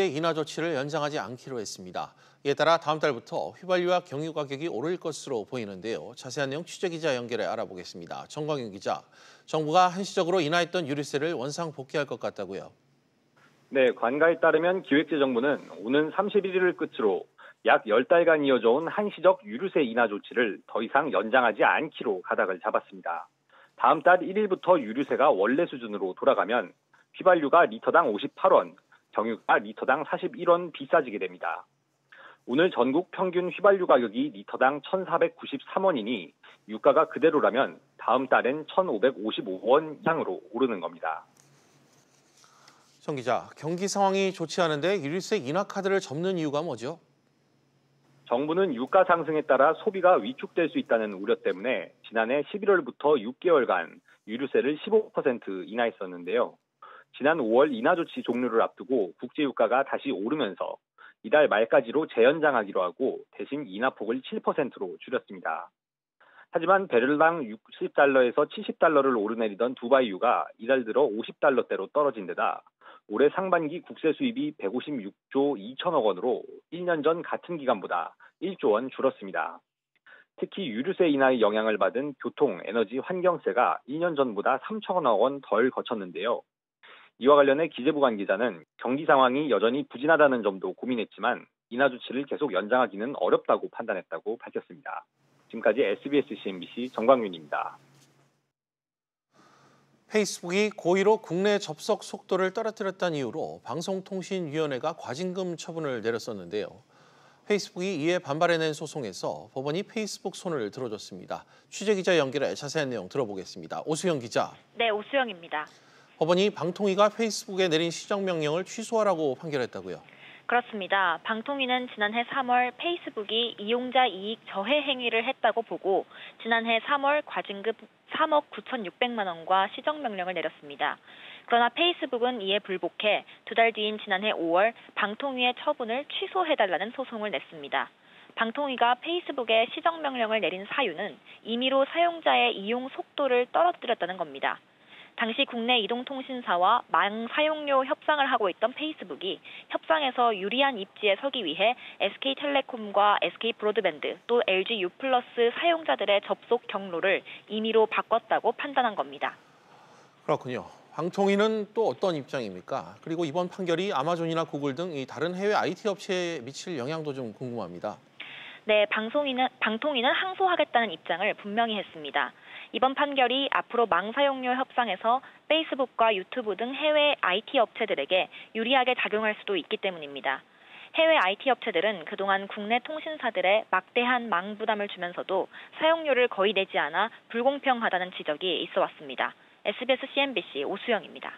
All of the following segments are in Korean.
인하 조치를 연장하지 않기로 했습니다. 이에 따라 다음 달부터 휘발유와 경유 가격이 오를 것으로 보이는데요. 자세한 내용 취재기자 연결해 알아보겠습니다. 정광윤 기자, 정부가 한시적으로 인하했던 유류세를 원상 복귀할 것 같다고요? 네, 관가에 따르면 기획재정부는 오는 31일을 끝으로 약 10달간 이어져온 한시적 유류세 인하 조치를 더 이상 연장하지 않기로 가닥을 잡았습니다. 다음 달 1일부터 유류세가 원래 수준으로 돌아가면 휘발유가 리터당 58원, 경유가 리터당 41원 비싸지게 됩니다. 오늘 전국 평균 휘발유 가격이 리터당 1,493원이니 유가가 그대로라면 다음 달엔 1,555원 이상으로 오르는 겁니다. 정 기자, 경기 상황이 좋지 않은데 유류세 인하 카드를 접는 이유가 뭐죠? 정부는 유가 상승에 따라 소비가 위축될 수 있다는 우려 때문에 지난해 11월부터 6개월간 유류세를 15% 인하했었는데요. 지난 5월 인하 조치 종료를 앞두고 국제유가가 다시 오르면서 이달 말까지로 재연장하기로 하고 대신 인하폭을 7%로 줄였습니다. 하지만 배럴당 60달러에서 70달러를 오르내리던 두바이유가 이달 들어 50달러대로 떨어진 데다 올해 상반기 국세 수입이 156조 2천억 원으로 1년 전 같은 기간보다 1조 원 줄었습니다. 특히 유류세 인하의 영향을 받은 교통, 에너지, 환경세가 1년 전보다 3천억 원 덜 거쳤는데요. 이와 관련해 기재부 관계자는 경기 상황이 여전히 부진하다는 점도 고민했지만 인하 조치를 계속 연장하기는 어렵다고 판단했다고 밝혔습니다. 지금까지 SBS CNBC 정광윤입니다. 페이스북이 고의로 국내 접속 속도를 떨어뜨렸다는 이유로 방송통신위원회가 과징금 처분을 내렸었는데요. 페이스북이 이에 반발해낸 소송에서 법원이 페이스북 손을 들어줬습니다. 취재기자 연결해 자세한 내용 들어보겠습니다. 오수영 기자. 네, 오수영입니다. 법원이 방통위가 페이스북에 내린 시정명령을 취소하라고 판결했다고요? 그렇습니다. 방통위는 지난해 3월 페이스북이 이용자 이익 저해 행위를 했다고 보고 지난해 3월 과징금 3억 9,600만 원과 시정명령을 내렸습니다. 그러나 페이스북은 이에 불복해 두 달 뒤인 지난해 5월 방통위의 처분을 취소해달라는 소송을 냈습니다. 방통위가 페이스북에 시정명령을 내린 사유는 임의로 사용자의 이용 속도를 떨어뜨렸다는 겁니다. 당시 국내 이동통신사와 망 사용료 협상을 하고 있던 페이스북이 협상에서 유리한 입지에 서기 위해 SK텔레콤과 SK브로드밴드 또 LG U+ 사용자들의 접속 경로를 임의로 바꿨다고 판단한 겁니다. 그렇군요. 방통위는 또 어떤 입장입니까? 그리고 이번 판결이 아마존이나 구글 등 이 다른 해외 IT 업체에 미칠 영향도 좀 궁금합니다. 네, 방통위는 항소하겠다는 입장을 분명히 했습니다. 이번 판결이 앞으로 망 사용료 협상에서 페이스북과 유튜브 등 해외 IT 업체들에게 유리하게 작용할 수도 있기 때문입니다. 해외 IT 업체들은 그동안 국내 통신사들의 막대한 망 부담을 주면서도 사용료를 거의 내지 않아 불공평하다는 지적이 있어 왔습니다. SBS CNBC 오수영입니다.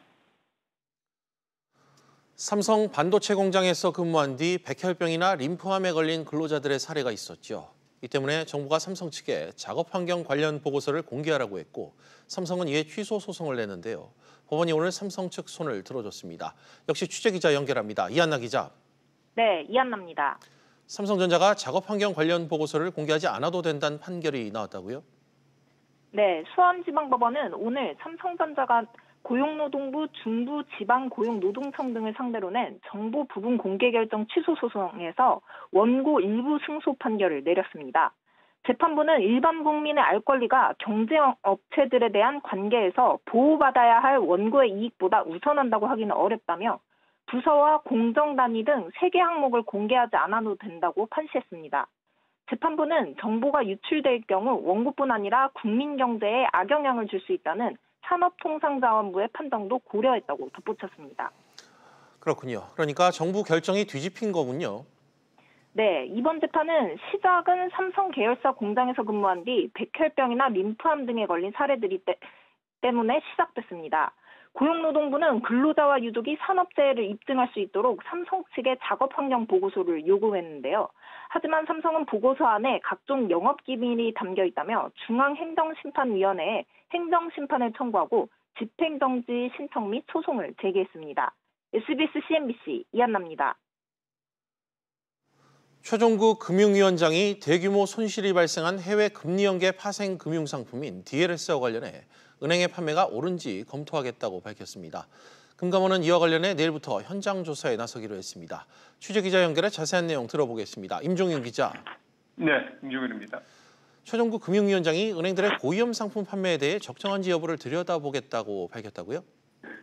삼성 반도체 공장에서 근무한 뒤 백혈병이나 림프암에 걸린 근로자들의 사례가 있었죠. 이 때문에 정부가 삼성 측에 작업 환경 관련 보고서를 공개하라고 했고 삼성은 이에 취소 소송을 냈는데요. 법원이 오늘 삼성 측 손을 들어줬습니다. 역시 취재기자 연결합니다. 이한나 기자. 네, 이한나입니다. 삼성전자가 작업 환경 관련 보고서를 공개하지 않아도 된다는 판결이 나왔다고요? 네, 수원지방법원은 오늘 삼성전자가 고용노동부, 중부지방고용노동청 등을 상대로 낸 정보 부분 공개 결정 취소 소송에서 원고 일부 승소 판결을 내렸습니다. 재판부는 일반 국민의 알 권리가 경쟁업체들에 대한 관계에서 보호받아야 할 원고의 이익보다 우선한다고 하기는 어렵다며 부서와 공정단위 등 3개 항목을 공개하지 않아도 된다고 판시했습니다. 재판부는 정보가 유출될 경우 원고뿐 아니라 국민 경제에 악영향을 줄 수 있다는 산업통상자원부의 판단도 고려했다고 덧붙였습니다. 그렇군요. 그러니까 정부 결정이 뒤집힌 거군요. 네, 이번 재판은 시작은 삼성 계열사 공장에서 근무한 뒤 백혈병이나 림프암 등에 걸린 사례들이 때문에 시작됐습니다. 고용노동부는 근로자와 유족이 산업재해를 입증할 수 있도록 삼성 측에 작업환경 보고서를 요구했는데요. 하지만 삼성은 보고서 안에 각종 영업기밀이 담겨 있다며 중앙행정심판위원회에 행정심판을 청구하고 집행정지 신청 및 소송을 제기했습니다. SBS CNBC 이한나입니다. 최종국 금융위원장이 대규모 손실이 발생한 해외 금리연계 파생 금융상품인 DLS와 관련해 은행의 판매가 옳은지 검토하겠다고 밝혔습니다. 금감원은 이와 관련해 내일부터 현장 조사에 나서기로 했습니다. 취재기자 연결해 자세한 내용 들어보겠습니다. 임종윤 기자. 네, 임종윤입니다. 최종구 금융위원장이 은행들의 고위험 상품 판매에 대해 적정한지 여부를 들여다보겠다고 밝혔다고요?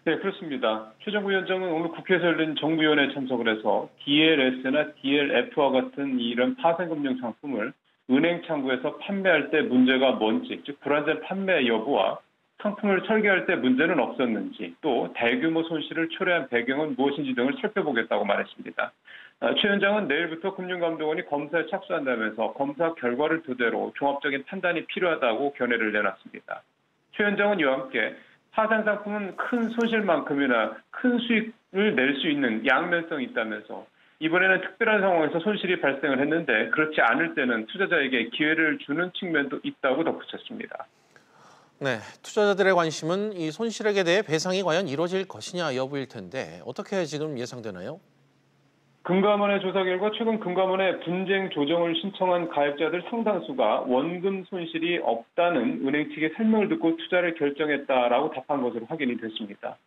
네, 그렇습니다. 최종구 위원장은 오늘 국회에서 열린 정부위원회에 참석을 해서 DLS나 DLF와 같은 이런 파생금융 상품을 은행 창구에서 판매할 때 문제가 뭔지, 즉 불안전 판매 여부와 상품을 설계할 때 문제는 없었는지, 또 대규모 손실을 초래한 배경은 무엇인지 등을 살펴보겠다고 말했습니다. 최 위원장은 내일부터 금융감독원이 검사에 착수한다면서 검사 결과를 토대로 종합적인 판단이 필요하다고 견해를 내놨습니다. 최 위원장은 이와 함께 파생 상품은 큰 손실만큼이나 큰 수익을 낼 수 있는 양면성이 있다면서 이번에는 특별한 상황에서 손실이 발생을 했는데 그렇지 않을 때는 투자자에게 기회를 주는 측면도 있다고 덧붙였습니다. 네, 투자자들의 관심은 이 손실액에 대해 배상이 과연 이루어질 것이냐 여부일 텐데 어떻게 지금 예상되나요? 금감원의 조사 결과 최근 금감원에 분쟁 조정을 신청한 가입자들 상당수가 원금 손실이 없다는 은행 측의 설명을 듣고 투자를 결정했다라고 답한 것으로 확인이 됐습니다.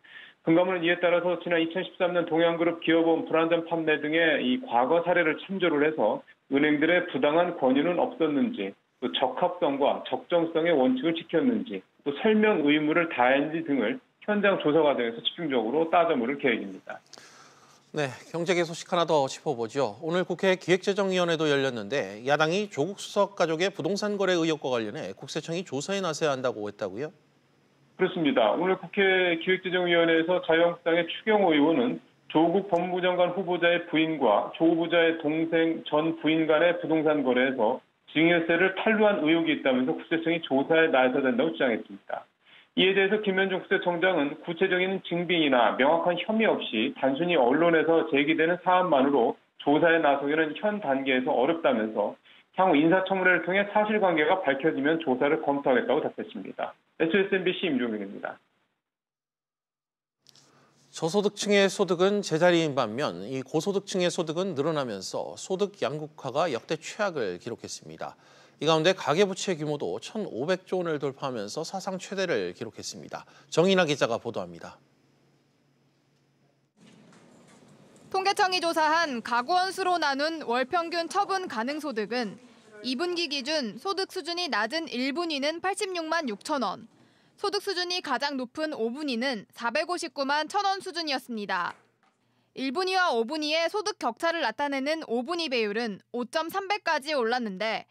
금감원은 이에 따라서 지난 2013년 동양그룹 기업원 불안전 판매 등의 이 과거 사례를 참조를 해서 은행들의 부당한 권유는 없었는지, 또 적합성과 적정성의 원칙을 지켰는지, 또 설명 의무를 다했는지 등을 현장 조사 과정에서 집중적으로 따져 물을 계획입니다. 네, 경제계 소식 하나 더 짚어보죠. 오늘 국회 기획재정위원회도 열렸는데 야당이 조국 수석 가족의 부동산 거래 의혹과 관련해 국세청이 조사에 나서야 한다고 했다고요? 그렇습니다. 오늘 국회 기획재정위원회에서 자유한국당의 추경호 의원은 조국 법무부 장관 후보자의 부인과 조 후보자의 동생 전 부인 간의 부동산 거래에서 증여세를 탈루한 의혹이 있다면서 국세청이 조사에 나서야 된다고 주장했습니다. 이에 대해서 김현종 국세청장은 구체적인 증빙이나 명확한 혐의 없이 단순히 언론에서 제기되는 사안만으로 조사에 나서기는 현 단계에서 어렵다면서 향후 인사청문회를 통해 사실관계가 밝혀지면 조사를 검토하겠다고 답했습니다. SSNBC 임종윤입니다. 저소득층의 소득은 제자리인 반면 이 고소득층의 소득은 늘어나면서 소득 양극화가 역대 최악을 기록했습니다. 이 가운데 가계부채 규모도 1,500조 원을 돌파하면서 사상 최대를 기록했습니다. 정인아 기자가 보도합니다. 통계청이 조사한 가구원 수로 나눈 월 평균 처분 가능 소득은 2분기 기준 소득 수준이 낮은 1분위는 86만 6천 원, 소득 수준이 가장 높은 5분위는 459만 1천 원 수준이었습니다. 1분위와 5분위의 소득 격차를 나타내는 5분위 배율은 5.3배까지 올랐는데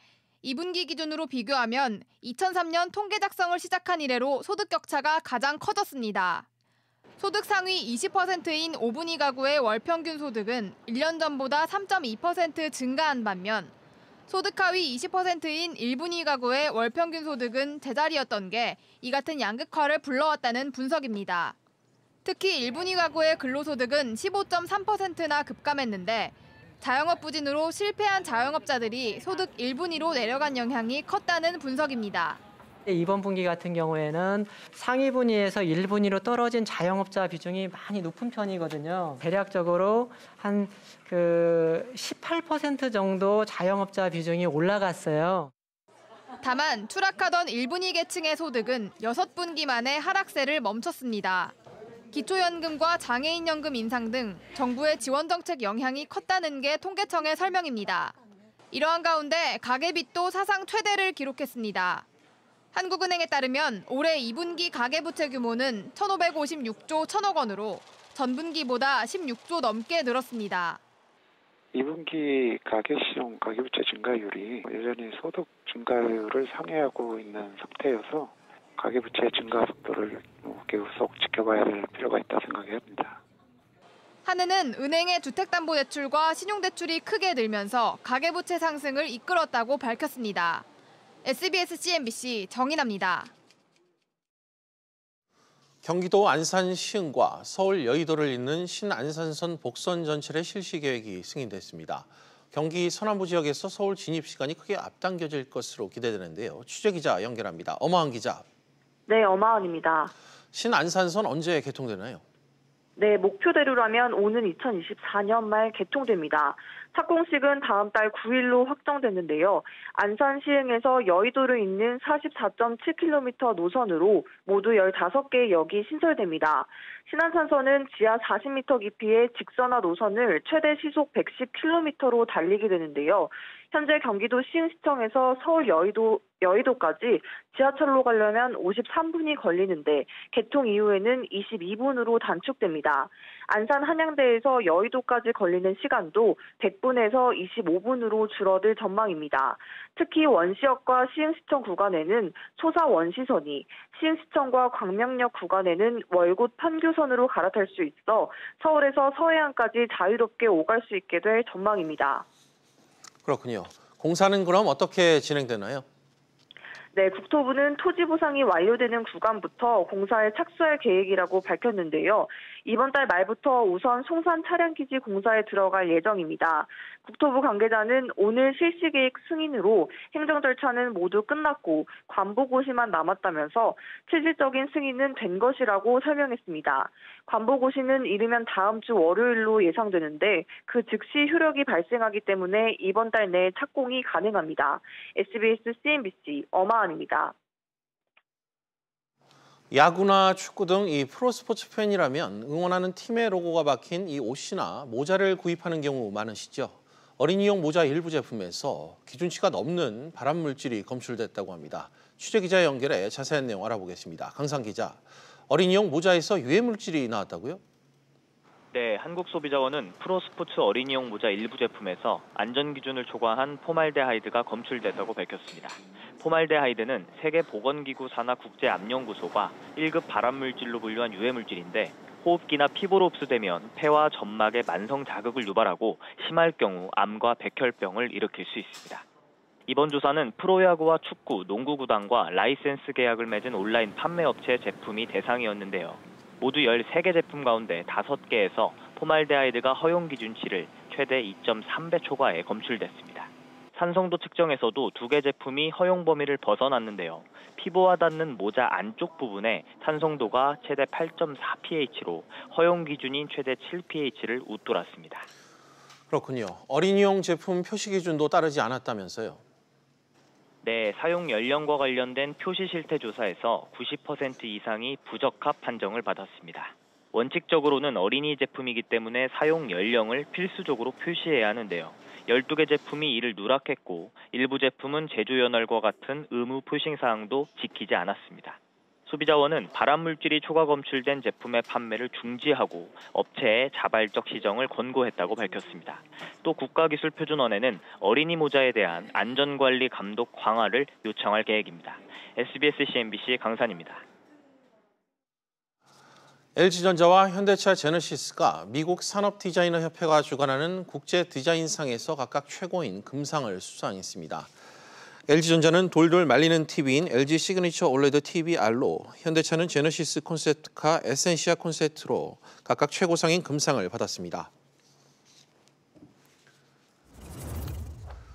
2분기 기준으로 비교하면 2003년 통계 작성을 시작한 이래로 소득 격차가 가장 커졌습니다. 소득 상위 20%인 5분위 가구의 월 평균 소득은 1년 전보다 3.2% 증가한 반면 소득 하위 20%인 1분위 가구의 월 평균 소득은 제자리였던 게 이 같은 양극화를 불러왔다는 분석입니다. 특히 1분위 가구의 근로소득은 15.3%나 급감했는데 자영업 부진으로 실패한 자영업자들이 소득 1분위로 내려간 영향이 컸다는 분석입니다. 이번 분기 같은 경우에는 상위 분위에서 1분위로 떨어진 자영업자 비중이 많이 높은 편이거든요. 대략적으로 한 18% 정도 자영업자 비중이 올라갔어요. 다만 추락하던 1분위 계층의 소득은 6분기 만에 하락세를 멈췄습니다. 기초연금과 장애인연금 인상 등 정부의 지원 정책 영향이 컸다는 게 통계청의 설명입니다. 이러한 가운데 가계빚도 사상 최대를 기록했습니다. 한국은행에 따르면 올해 2분기 가계부채 규모는 1,556조 1천억 원으로 전분기보다 16조 넘게 늘었습니다. 2분기 가계시용 가계부채 증가율이 여전히 소득 증가율을 상회하고 있는 상태여서 가계부채 증가 속도를 계속 지켜봐야 될 필요가 있다 생각합니다. 한은은 은행의 주택담보대출과 신용대출이 크게 늘면서 가계부채 상승을 이끌었다고 밝혔습니다. SBS CNBC 정인아입니다. 경기도 안산 시흥과 서울 여의도를 잇는 신안산선 복선 전철의 실시 계획이 승인됐습니다. 경기 서남부 지역에서 서울 진입 시간이 크게 앞당겨질 것으로 기대되는데요. 취재기자 연결합니다. 엄하은 기자. 네, 엄하은입니다. 신안산선 언제 개통되나요? 네, 목표대로라면 오는 2024년 말 개통됩니다. 착공식은 다음 달 9일로 확정됐는데요. 안산 시흥에서 여의도를 잇는 44.7km 노선으로 모두 15개의 역이 신설됩니다. 신안산선은 지하 40m 깊이의 직선화 노선을 최대 시속 110km로 달리게 되는데요. 현재 경기도 시흥시청에서 서울 여의도까지 지하철로 가려면 53분이 걸리는데 개통 이후에는 22분으로 단축됩니다. 안산 한양대에서 여의도까지 걸리는 시간도 100분에서 25분으로 줄어들 전망입니다. 특히 원시역과 시흥시청 구간에는 소사 원시선이, 시흥시청과 광명역 구간에는 월곶 판교선으로 갈아탈 수 있어 서울에서 서해안까지 자유롭게 오갈 수 있게 될 전망입니다. 그렇군요. 공사는 그럼 어떻게 진행되나요? 네, 국토부는 토지 보상이 완료되는 구간부터 공사에 착수할 계획이라고 밝혔는데요. 이번 달 말부터 우선 송산 차량기지 공사에 들어갈 예정입니다. 국토부 관계자는 오늘 실시계획 승인으로 행정 절차는 모두 끝났고 관보고시만 남았다면서 실질적인 승인은 된 것이라고 설명했습니다. 관보고시는 이르면 다음 주 월요일로 예상되는데 그 즉시 효력이 발생하기 때문에 이번 달 내에 착공이 가능합니다. SBS CNBC 엄하은입니다. 야구나 축구 등 이 프로스포츠 팬이라면 응원하는 팀의 로고가 박힌 이 옷이나 모자를 구입하는 경우 많으시죠? 어린이용 모자 일부 제품에서 기준치가 넘는 발암물질이 검출됐다고 합니다. 취재기자 연결해 자세한 내용 알아보겠습니다. 강상 기자, 어린이용 모자에서 유해물질이 나왔다고요? 네, 한국소비자원은 프로스포츠 어린이용 모자 일부 제품에서 안전기준을 초과한 포말데하이드가 검출됐다고 밝혔습니다. 포말데하이드는 세계보건기구 산하 국제암연구소가 1급 발암물질로 분류한 유해물질인데 호흡기나 피부로 흡수되면 폐와 점막에 만성 자극을 유발하고 심할 경우 암과 백혈병을 일으킬 수 있습니다. 이번 조사는 프로야구와 축구, 농구구단과 라이센스 계약을 맺은 온라인 판매업체 제품이 대상이었는데요. 모두 13개 제품 가운데 5개에서 포말데하이드가 허용 기준치를 최대 2.3배 초과해 검출됐습니다. 산성도 측정에서도 2개 제품이 허용 범위를 벗어났는데요. 피부와 닿는 모자 안쪽 부분에 산성도가 최대 8.4pH로 허용 기준인 최대 7pH를 웃돌았습니다. 그렇군요. 어린이용 제품 표시 기준도 따르지 않았다면서요? 네, 사용 연령과 관련된 표시 실태 조사에서 90% 이상이 부적합 판정을 받았습니다. 원칙적으로는 어린이 제품이기 때문에 사용 연령을 필수적으로 표시해야 하는데요. 12개 제품이 이를 누락했고 일부 제품은 제조 연할과 같은 의무 표시 사항도 지키지 않았습니다. 소비자원은 발암물질이 초과 검출된 제품의 판매를 중지하고 업체의 자발적 시정을 권고했다고 밝혔습니다. 또 국가기술표준원에는 어린이 모자에 대한 안전관리 감독 강화를 요청할 계획입니다. SBS CNBC 강산입니다. LG전자와 현대차 제너시스가 미국 산업디자이너협회가 주관하는 국제디자인상에서 각각 최고인 금상을 수상했습니다. LG전자는 돌돌 말리는 TV인 LG 시그니처 올레드 TV-R로, 현대차는 제너시스 콘셉트카 에센시아 콘셉트로 각각 최고상인 금상을 받았습니다.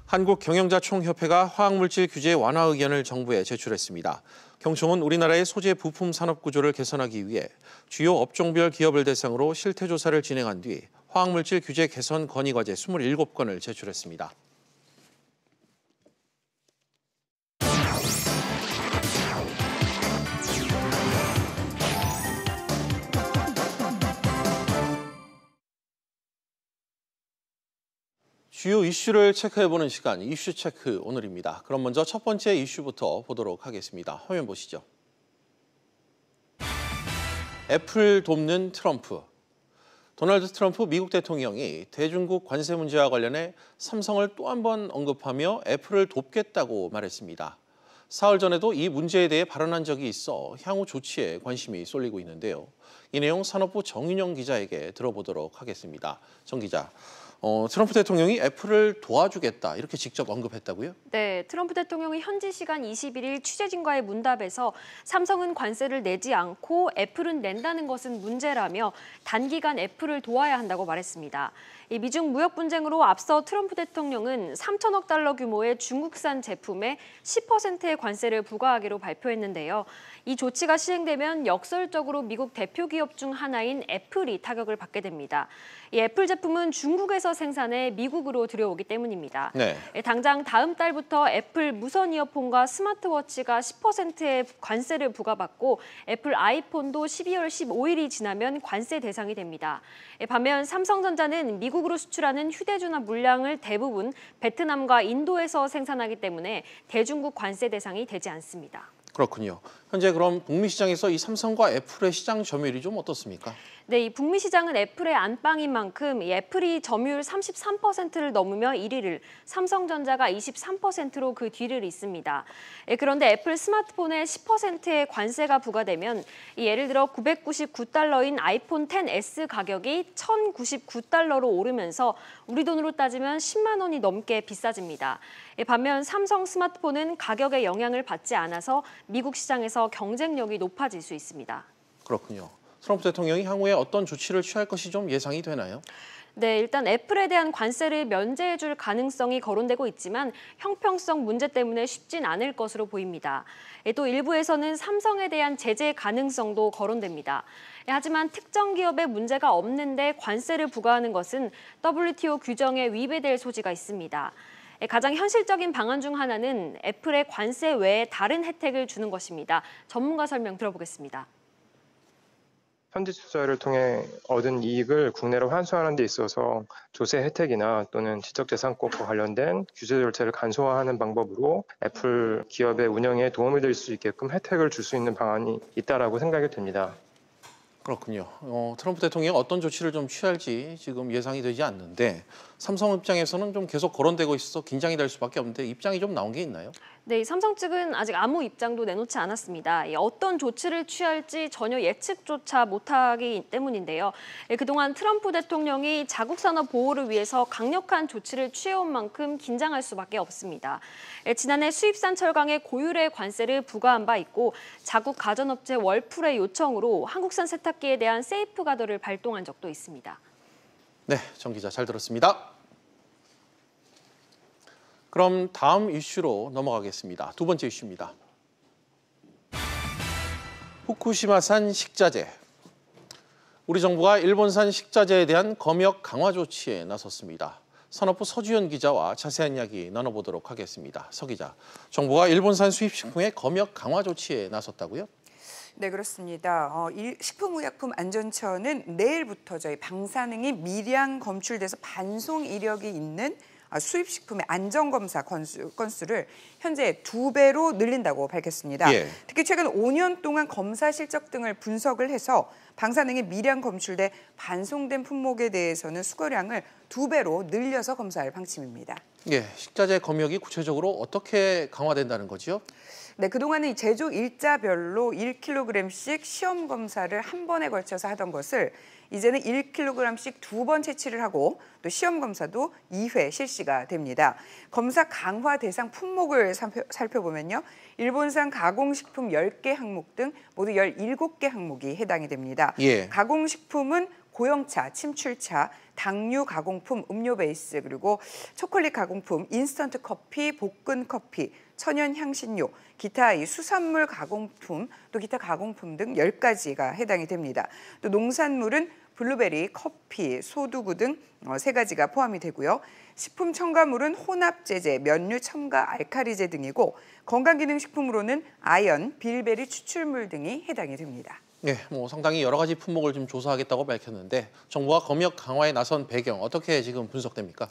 한국경영자총협회가 화학물질 규제 완화 의견을 정부에 제출했습니다. 경총은 우리나라의 소재 부품 산업 구조를 개선하기 위해 주요 업종별 기업을 대상으로 실태조사를 진행한 뒤 화학물질 규제 개선 건의 과제 27건을 제출했습니다. 주요 이슈를 체크해보는 시간, 이슈 체크 오늘입니다. 그럼 먼저 첫 번째 이슈부터 보도록 하겠습니다. 화면 보시죠. 애플 돕는 트럼프. 도널드 트럼프 미국 대통령이 대중국 관세 문제와 관련해 삼성을 또 한 번 언급하며 애플을 돕겠다고 말했습니다. 사흘 전에도 이 문제에 대해 발언한 적이 있어 향후 조치에 관심이 쏠리고 있는데요. 이 내용 산업부 정윤영 기자에게 들어보도록 하겠습니다. 정 기자. 트럼프 대통령이 애플을 도와주겠다 이렇게 직접 언급했다고요? 네, 트럼프 대통령이 현지 시간 21일 취재진과의 문답에서 삼성은 관세를 내지 않고 애플은 낸다는 것은 문제라며 단기간 애플을 도와야 한다고 말했습니다. 이 미중 무역 분쟁으로 앞서 트럼프 대통령은 3천억 달러 규모의 중국산 제품에 10%의 관세를 부과하기로 발표했는데요. 이 조치가 시행되면 역설적으로 미국 대표 기업 중 하나인 애플이 타격을 받게 됩니다. 이 애플 제품은 중국에서 생산해 미국으로 들여오기 때문입니다. 네. 당장 다음 달부터 애플 무선 이어폰과 스마트워치가 10%의 관세를 부과받고 애플 아이폰도 12월 15일이 지나면 관세 대상이 됩니다. 반면 삼성전자는 미국으로 수출하는 휴대전화 물량을 대부분 베트남과 인도에서 생산하기 때문에 대중국 관세 대상이 되지 않습니다. 그렇군요. 현재 그럼 북미 시장에서 이 삼성과 애플의 시장 점유율이 좀 어떻습니까? 네, 이 북미 시장은 애플의 안방인 만큼 이 애플이 점유율 33%를 넘으며 1위를, 삼성전자가 23%로 그 뒤를 잇습니다. 그런데 애플 스마트폰에 10%의 관세가 부과되면 예를 들어 999달러인 아이폰 XS 가격이 1,099달러로 오르면서 우리 돈으로 따지면 10만 원이 넘게 비싸집니다. 반면 삼성 스마트폰은 가격의 영향을 받지 않아서 미국 시장에서 경쟁력이 높아질 수 있습니다. 그렇군요. 트럼프 대통령이 향후에 어떤 조치를 취할 것이 좀 예상이 되나요? 네, 일단 애플에 대한 관세를 면제해 줄 가능성이 거론되고 있지만 형평성 문제 때문에 쉽진 않을 것으로 보입니다. 또 일부에서는 삼성에 대한 제재 가능성도 거론됩니다. 하지만 특정 기업에 문제가 없는데 관세를 부과하는 것은 WTO 규정에 위배될 소지가 있습니다. 가장 현실적인 방안 중 하나는 애플의 관세 외에 다른 혜택을 주는 것입니다. 전문가 설명 들어보겠습니다. 현지 투자를 통해 얻은 이익을 국내로 환수하는 데 있어서 조세 혜택이나 또는 지적재산권과 관련된 규제 절차를 간소화하는 방법으로 애플 기업의 운영에 도움이 될 수 있게끔 혜택을 줄 수 있는 방안이 있다라고 생각이 됩니다. 그렇군요. 트럼프 대통령이 어떤 조치를 좀 취할지 지금 예상이 되지 않는데 삼성 입장에서는 좀 계속 거론되고 있어서 긴장이 될 수밖에 없는데 입장이 좀 나온 게 있나요? 네, 삼성 측은 아직 아무 입장도 내놓지 않았습니다. 어떤 조치를 취할지 전혀 예측조차 못하기 때문인데요. 그동안 트럼프 대통령이 자국 산업 보호를 위해서 강력한 조치를 취해온 만큼 긴장할 수밖에 없습니다. 지난해 수입산 철강에 고율의 관세를 부과한 바 있고 자국 가전업체 월풀의 요청으로 한국산 세탁기에 대한 세이프가드를 발동한 적도 있습니다. 네, 정 기자 잘 들었습니다. 그럼 다음 이슈로 넘어가겠습니다. 두 번째 이슈입니다. 후쿠시마산 식자재. 우리 정부가 일본산 식자재에 대한 검역 강화 조치에 나섰습니다. 산업부 서주현 기자와 자세한 이야기 나눠보도록 하겠습니다. 서 기자, 정부가 일본산 수입식품의 검역 강화 조치에 나섰다고요? 네, 그렇습니다. 식품의약품안전처는 내일부터 저희 방사능이 미량 검출돼서 반송 이력이 있는 수입식품의 안전검사 건수를 현재 2배로 늘린다고 밝혔습니다. 예. 특히 최근 5년 동안 검사 실적 등을 분석을 해서 방사능이 미량 검출돼 반송된 품목에 대해서는 수거량을 2배로 늘려서 검사할 방침입니다. 예, 식자재 검역이 구체적으로 어떻게 강화된다는 거죠? 네, 그동안은 제조 일자별로 1kg씩 시험 검사를 한 번에 걸쳐서 하던 것을 이제는 1kg씩 2번 채취를 하고 또 시험 검사도 2회 실시가 됩니다. 검사 강화 대상 품목을 살펴보면요. 일본산 가공식품 10개 항목 등 모두 17개 항목이 해당이 됩니다. 예. 가공식품은 고형차, 침출차, 당류 가공품, 음료 베이스, 그리고 초콜릿 가공품, 인스턴트 커피, 볶은 커피, 천연 향신료, 기타 이 수산물 가공품, 또 기타 가공품 등 10가지가 해당이 됩니다. 또 농산물은 블루베리, 커피, 소두구 등 3가지가 포함이 되고요. 식품 첨가물은 혼합제제, 면류 첨가 알칼리제 등이고 건강기능식품으로는 아연, 빌베리 추출물 등이 해당이 됩니다. 네, 상당히 여러 가지 품목을 좀 조사하겠다고 밝혔는데 정부가 검역 강화에 나선 배경 어떻게 지금 분석됩니까?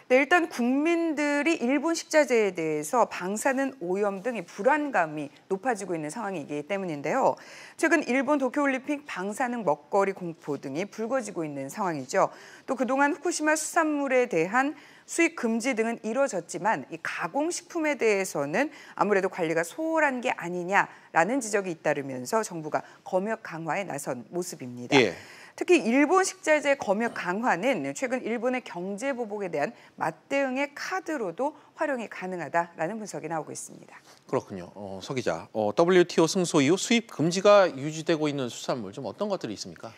네, 일단 국민들이 일본 식자재에 대해서 방사능 오염 등의 불안감이 높아지고 있는 상황이기 때문인데요. 최근 일본 도쿄올림픽 방사능 먹거리 공포 등이 불거지고 있는 상황이죠. 또 그동안 후쿠시마 수산물에 대한 수입 금지 등은 이뤄졌지만 이 가공식품에 대해서는 아무래도 관리가 소홀한 게 아니냐라는 지적이 잇따르면서 정부가 검역 강화에 나선 모습입니다. 예. 특히 일본 식자재 검역 강화는 최근 일본의 경제 보복에 대한 맞대응의 카드로도 활용이 가능하다라는 분석이 나오고 있습니다. 그렇군요. 서 기자, WTO 승소 이후 수입 금지가 유지되고 있는 수산물 좀 어떤 것들이 있습니까?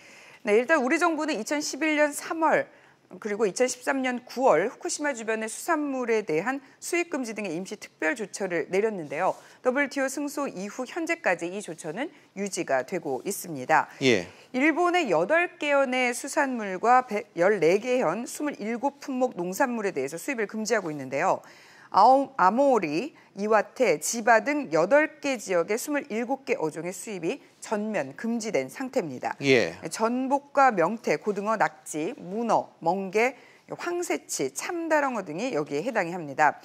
네, 일단 우리 정부는 2011년 3월 그리고 2013년 9월 후쿠시마 주변의 수산물에 대한 수입 금지 등의 임시 특별 조처를 내렸는데요. WTO 승소 이후 현재까지 이 조처는 유지가 되고 있습니다. 예. 일본의 8개현의 수산물과 14개현 27품목 농산물에 대해서 수입을 금지하고 있는데요. 아모리, 이와테, 지바 등 8개 지역의 27개 어종의 수입이 전면 금지된 상태입니다. 예. 전복과 명태, 고등어, 낙지, 문어, 멍게, 황새치, 참다랑어 등이 여기에 해당이 합니다.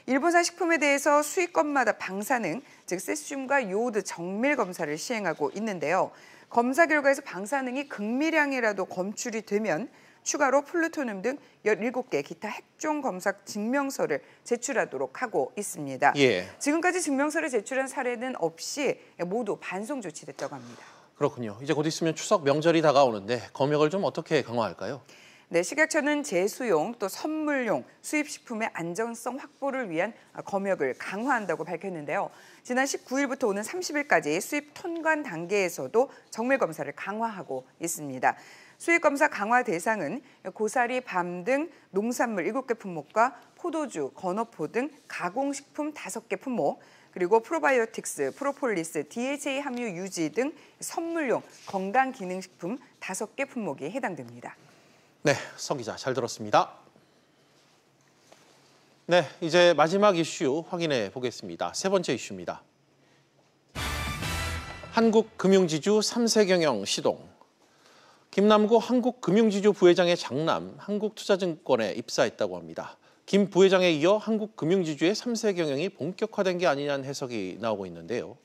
일본산 식품에 대해서 수입권마다 방사능, 즉 세슘과 요오드 정밀 검사를 시행하고 있는데요. 검사 결과에서 방사능이 극미량이라도 검출이 되면 추가로 플루토늄 등 17개 기타 핵종 검사 증명서를 제출하도록 하고 있습니다. 예. 지금까지 증명서를 제출한 사례는 없이 모두 반송 조치됐다고 합니다. 그렇군요. 이제 곧 있으면 추석 명절이 다가오는데 검역을 좀 어떻게 강화할까요? 네, 식약처는 제수용 또 선물용 수입식품의 안정성 확보를 위한 검역을 강화한다고 밝혔는데요. 지난 19일부터 오는 30일까지 수입 통관 단계에서도 정밀 검사를 강화하고 있습니다. 수입검사 강화 대상은 고사리, 밤 등 농산물 7개 품목과 포도주, 건어포 등 가공식품 5개 품목, 그리고 프로바이오틱스, 프로폴리스, DHA 함유 유지 등 선물용 건강기능식품 5개 품목이 해당됩니다. 네, 서 기자 잘 들었습니다. 네, 이제 마지막 이슈 확인해 보겠습니다. 세 번째 이슈입니다. 한국금융지주 3세 경영 시동. 김남구 한국금융지주 부회장의 장남 한국투자증권에 입사했다고 합니다. 김 부회장에 이어 한국금융지주의 3세 경영이 본격화된 게 아니냐는 해석이 나오고 있는데요.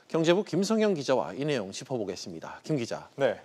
경제부 김성현 기자와 이 내용 짚어보겠습니다. 김 기자. 네.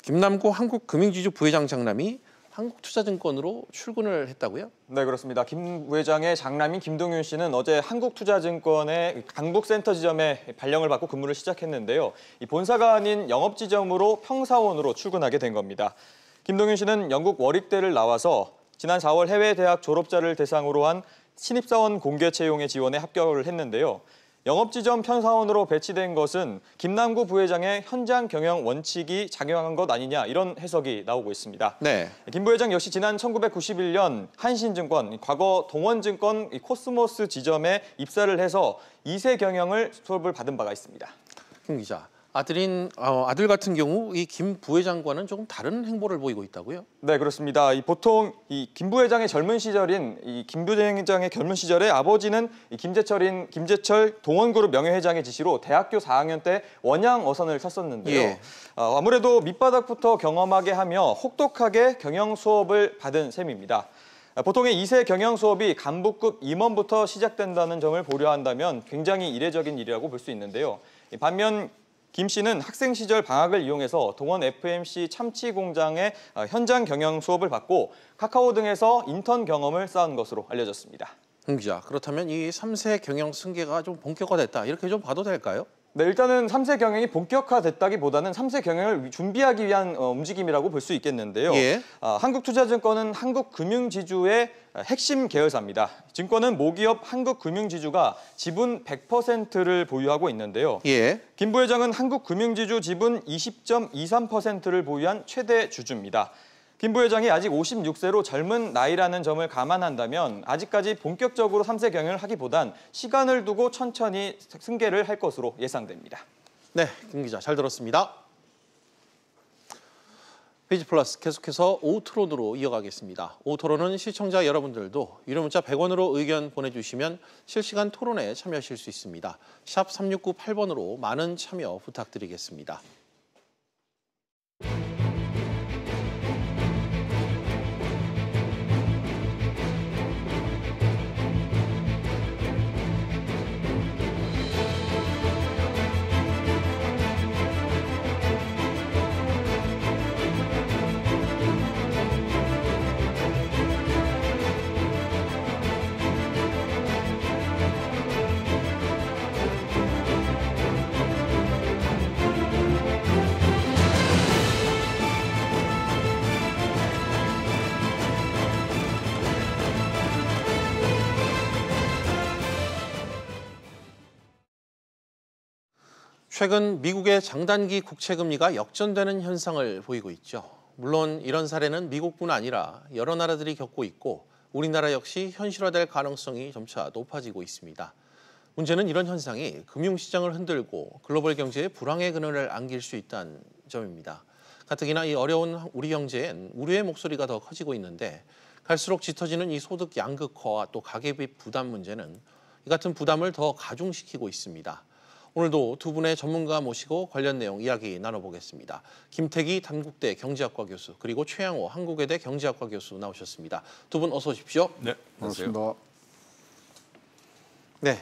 김남구 한국금융지주 부회장 장남이 한국투자증권으로 출근을 했다고요? 네, 그렇습니다. 김 부회장의 장남인 김동윤 씨는 어제 한국투자증권의 강북센터 지점에 발령을 받고 근무를 시작했는데요. 이 본사가 아닌 영업지점으로 평사원으로 출근하게 된 겁니다. 김동윤 씨는 영국 워릭대를 나와서 지난 4월 해외 대학 졸업자를 대상으로 한 신입사원 공개 채용에 지원해 합격을 했는데요. 영업지점 평사원으로 배치된 것은 김남구 부회장의 현장 경영 원칙이 작용한 것 아니냐 이런 해석이 나오고 있습니다. 네. 김 부회장 역시 지난 1991년 한신증권, 과거 동원증권 코스모스 지점에 입사를 해서 2세 경영을 수업을 받은 바가 있습니다. 김 기자. 아들 같은 경우 이 김 부회장과는 조금 다른 행보를 보이고 있다고요? 네, 그렇습니다. 보통 이 김 부회장의 젊은 시절인 이 김 부회장의 젊은 시절에 아버지는 김재철 동원그룹 명예회장의 지시로 대학교 4학년 때 원양 어선을 탔었는데요. 예. 아무래도 밑바닥부터 경험하게 하며 혹독하게 경영 수업을 받은 셈입니다. 보통의 2세 경영 수업이 간부급 임원부터 시작된다는 점을 고려한다면 굉장히 이례적인 일이라고 볼 수 있는데요. 반면 김 씨는 학생 시절 방학을 이용해서 동원 FMC 참치 공장의 현장 경영 수업을 받고 카카오 등에서 인턴 경험을 쌓은 것으로 알려졌습니다. 김 기자, 그렇다면 이 3세 경영 승계가 좀 본격화됐다 이렇게 좀 봐도 될까요? 네, 일단은 3세 경영이 본격화됐다기보다는 3세 경영을 준비하기 위한 움직임이라고 볼 수 있겠는데요. 예. 한국투자증권은 한국금융지주의 핵심 계열사입니다. 증권은 모기업 한국금융지주가 지분 100%를 보유하고 있는데요. 예. 김 부회장은 한국금융지주 지분 20.23%를 보유한 최대 주주입니다. 김 부회장이 아직 56세로 젊은 나이라는 점을 감안한다면 아직까지 본격적으로 3세 경영을 하기보단 시간을 두고 천천히 승계를 할 것으로 예상됩니다. 네, 김 기자 잘 들었습니다. 페이지 플러스 계속해서 오후 토론으로 이어가겠습니다. 오후 토론은 시청자 여러분들도 유료 문자 100원으로 의견 보내주시면 실시간 토론에 참여하실 수 있습니다. 샵 3698번으로 많은 참여 부탁드리겠습니다. 최근 미국의 장단기 국채 금리가 역전되는 현상을 보이고 있죠. 물론 이런 사례는 미국뿐 아니라 여러 나라들이 겪고 있고 우리나라 역시 현실화될 가능성이 점차 높아지고 있습니다. 문제는 이런 현상이 금융시장을 흔들고 글로벌 경제에 불황의 그늘을 안길 수 있다는 점입니다. 가뜩이나 이 어려운 우리 경제엔 우려의 목소리가 더 커지고 있는데 갈수록 짙어지는 이 소득 양극화와 또 가계비 부담 문제는 이 같은 부담을 더 가중시키고 있습니다. 오늘도 두 분의 전문가 모시고 관련 내용 이야기 나눠보겠습니다. 김태기 단국대 경제학과 교수 그리고 최양호 한국외대 경제학과 교수 나오셨습니다. 두 분 어서 오십시오. 네, 반갑습니다. 네.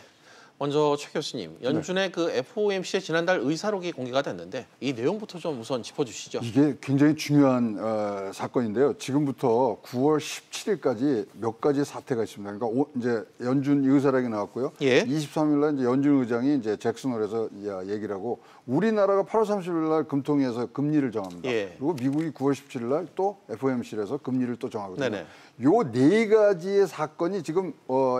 먼저 최 교수님, 연준의 그 FOMC의 지난달 의사록이 공개가 됐는데 이 내용부터 좀 우선 짚어주시죠. 이게 굉장히 중요한 사건인데요. 지금부터 9월 17일까지 몇 가지 사태가 있습니다. 그러니까 이제 연준 의사록이 나왔고요. 예. 23일날 이제 연준 의장이 이제 잭슨홀에서 얘기를 하고 우리나라가 8월 30일날 금통위에서 금리를 정합니다. 예. 그리고 미국이 9월 17일날 또 FOMC에서 금리를 또 정하거든요. 네네. 요 네 가지의 사건이 지금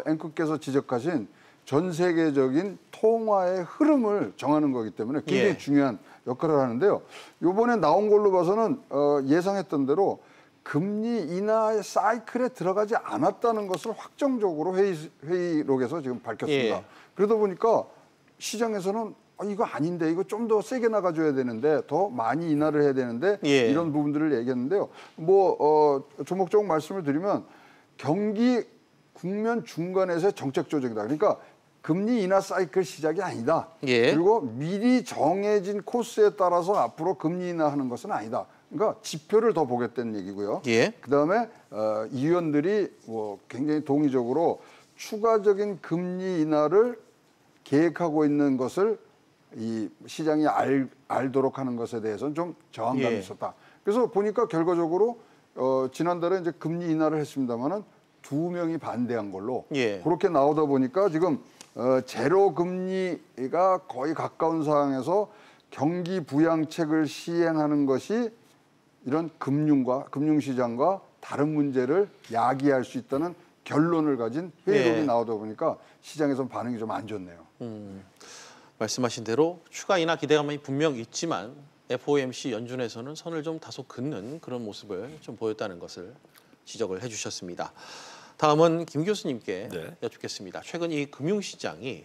앵커께서 지적하신 전 세계적인 통화의 흐름을 정하는 거기 때문에 굉장히 중요한 역할을 하는데요. 이번에 나온 걸로 봐서는 예상했던 대로 금리 인하의 사이클에 들어가지 않았다는 것을 확정적으로 회의록에서 지금 밝혔습니다. 예. 그러다 보니까 시장에서는 이거 아닌데 이거 좀 더 세게 나가줘야 되는데 더 많이 인하를 해야 되는데 이런 부분들을 얘기했는데요. 조목조목 말씀을 드리면 경기 국면 중간에서의 정책 조정이다. 그러니까 금리 인하 사이클 시작이 아니다. 그리고 미리 정해진 코스에 따라서 앞으로 금리 인하하는 것은 아니다. 그러니까 지표를 더 보겠다는 얘기고요. 그다음에 이 위원들이 굉장히 동의적으로 추가적인 금리 인하를 계획하고 있는 것을 이 시장이 알도록 하는 것에 대해서는 좀 저항감이 있었다. 그래서 보니까 결과적으로 지난달에 이제 금리 인하를 했습니다마는 2명이 반대한 걸로 그렇게 나오다 보니까 지금 제로 금리가 거의 가까운 상황에서 경기 부양책을 시행하는 것이 이런 금융시장과 다른 문제를 야기할 수 있다는 결론을 가진 회의록이 나오다 보니까 시장에선 반응이 좀 안 좋네요. 말씀하신 대로 추가 인하 기대감이 분명 있지만 FOMC 연준에서는 선을 좀 다소 긋는 그런 모습을 좀 보였다는 것을 지적을 해주셨습니다. 다음은 김 교수님께 여쭙겠습니다. 최근 이 금융시장이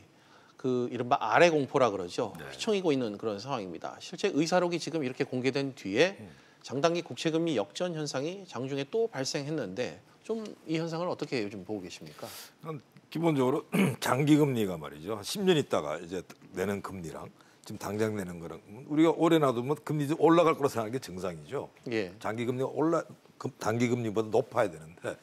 그 이른바 아래 공포라 그러죠. 휘청이고 있는 그런 상황입니다. 실제 의사록이 지금 이렇게 공개된 뒤에 장단기 국채금리 역전 현상이 장중에 또 발생했는데 좀 이 현상을 어떻게 요즘 보고 계십니까? 기본적으로 장기금리가 말이죠. 10년 있다가 이제 내는 금리랑 지금 당장 내는 거랑 우리가 오래 놔두면 금리 좀 올라갈 거라 생각하는 게 정상이죠. 장기금리가 단기금리보다 높아야 되는데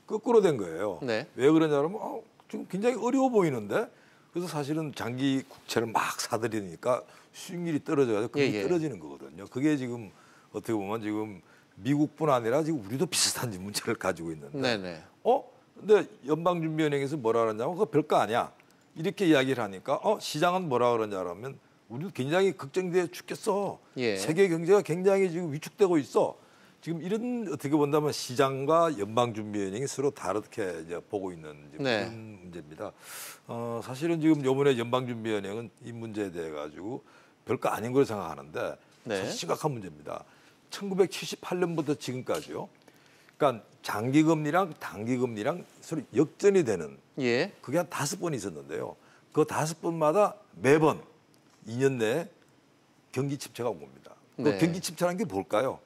거꾸로 된 거예요. 왜 그러냐면 지금 굉장히 어려워 보이는데 그래서 사실은 장기 국채를 막 사들이니까 수익률이 떨어져서 금리 떨어지는 거거든요. 그게 지금 어떻게 보면 지금 미국뿐 아니라 지금 우리도 비슷한 문제를 가지고 있는데 근데 연방준비은행에서 뭐라 그러냐면 그거 별거 아니야. 이렇게 이야기를 하니까 시장은 뭐라 그러냐면 우리도 굉장히 걱정돼 죽겠어. 세계 경제가 굉장히 지금 위축되고 있어. 지금 이런 어떻게 본다면 시장과 연방준비은행이 서로 다르게 이제 보고 있는 그런 문제입니다. 사실은 지금 이번에 연방준비은행은 이 문제에 대해 가지고 별거 아닌 걸 생각하는데 사실 심각한 문제입니다. 1978년부터 지금까지요. 그러니까 장기금리랑 단기금리랑 서로 역전이 되는 그게 한 5번 있었는데요. 그 5번마다 매번 2년 내에 경기 침체가 온 겁니다. 그 경기 침체라는 게 뭘까요?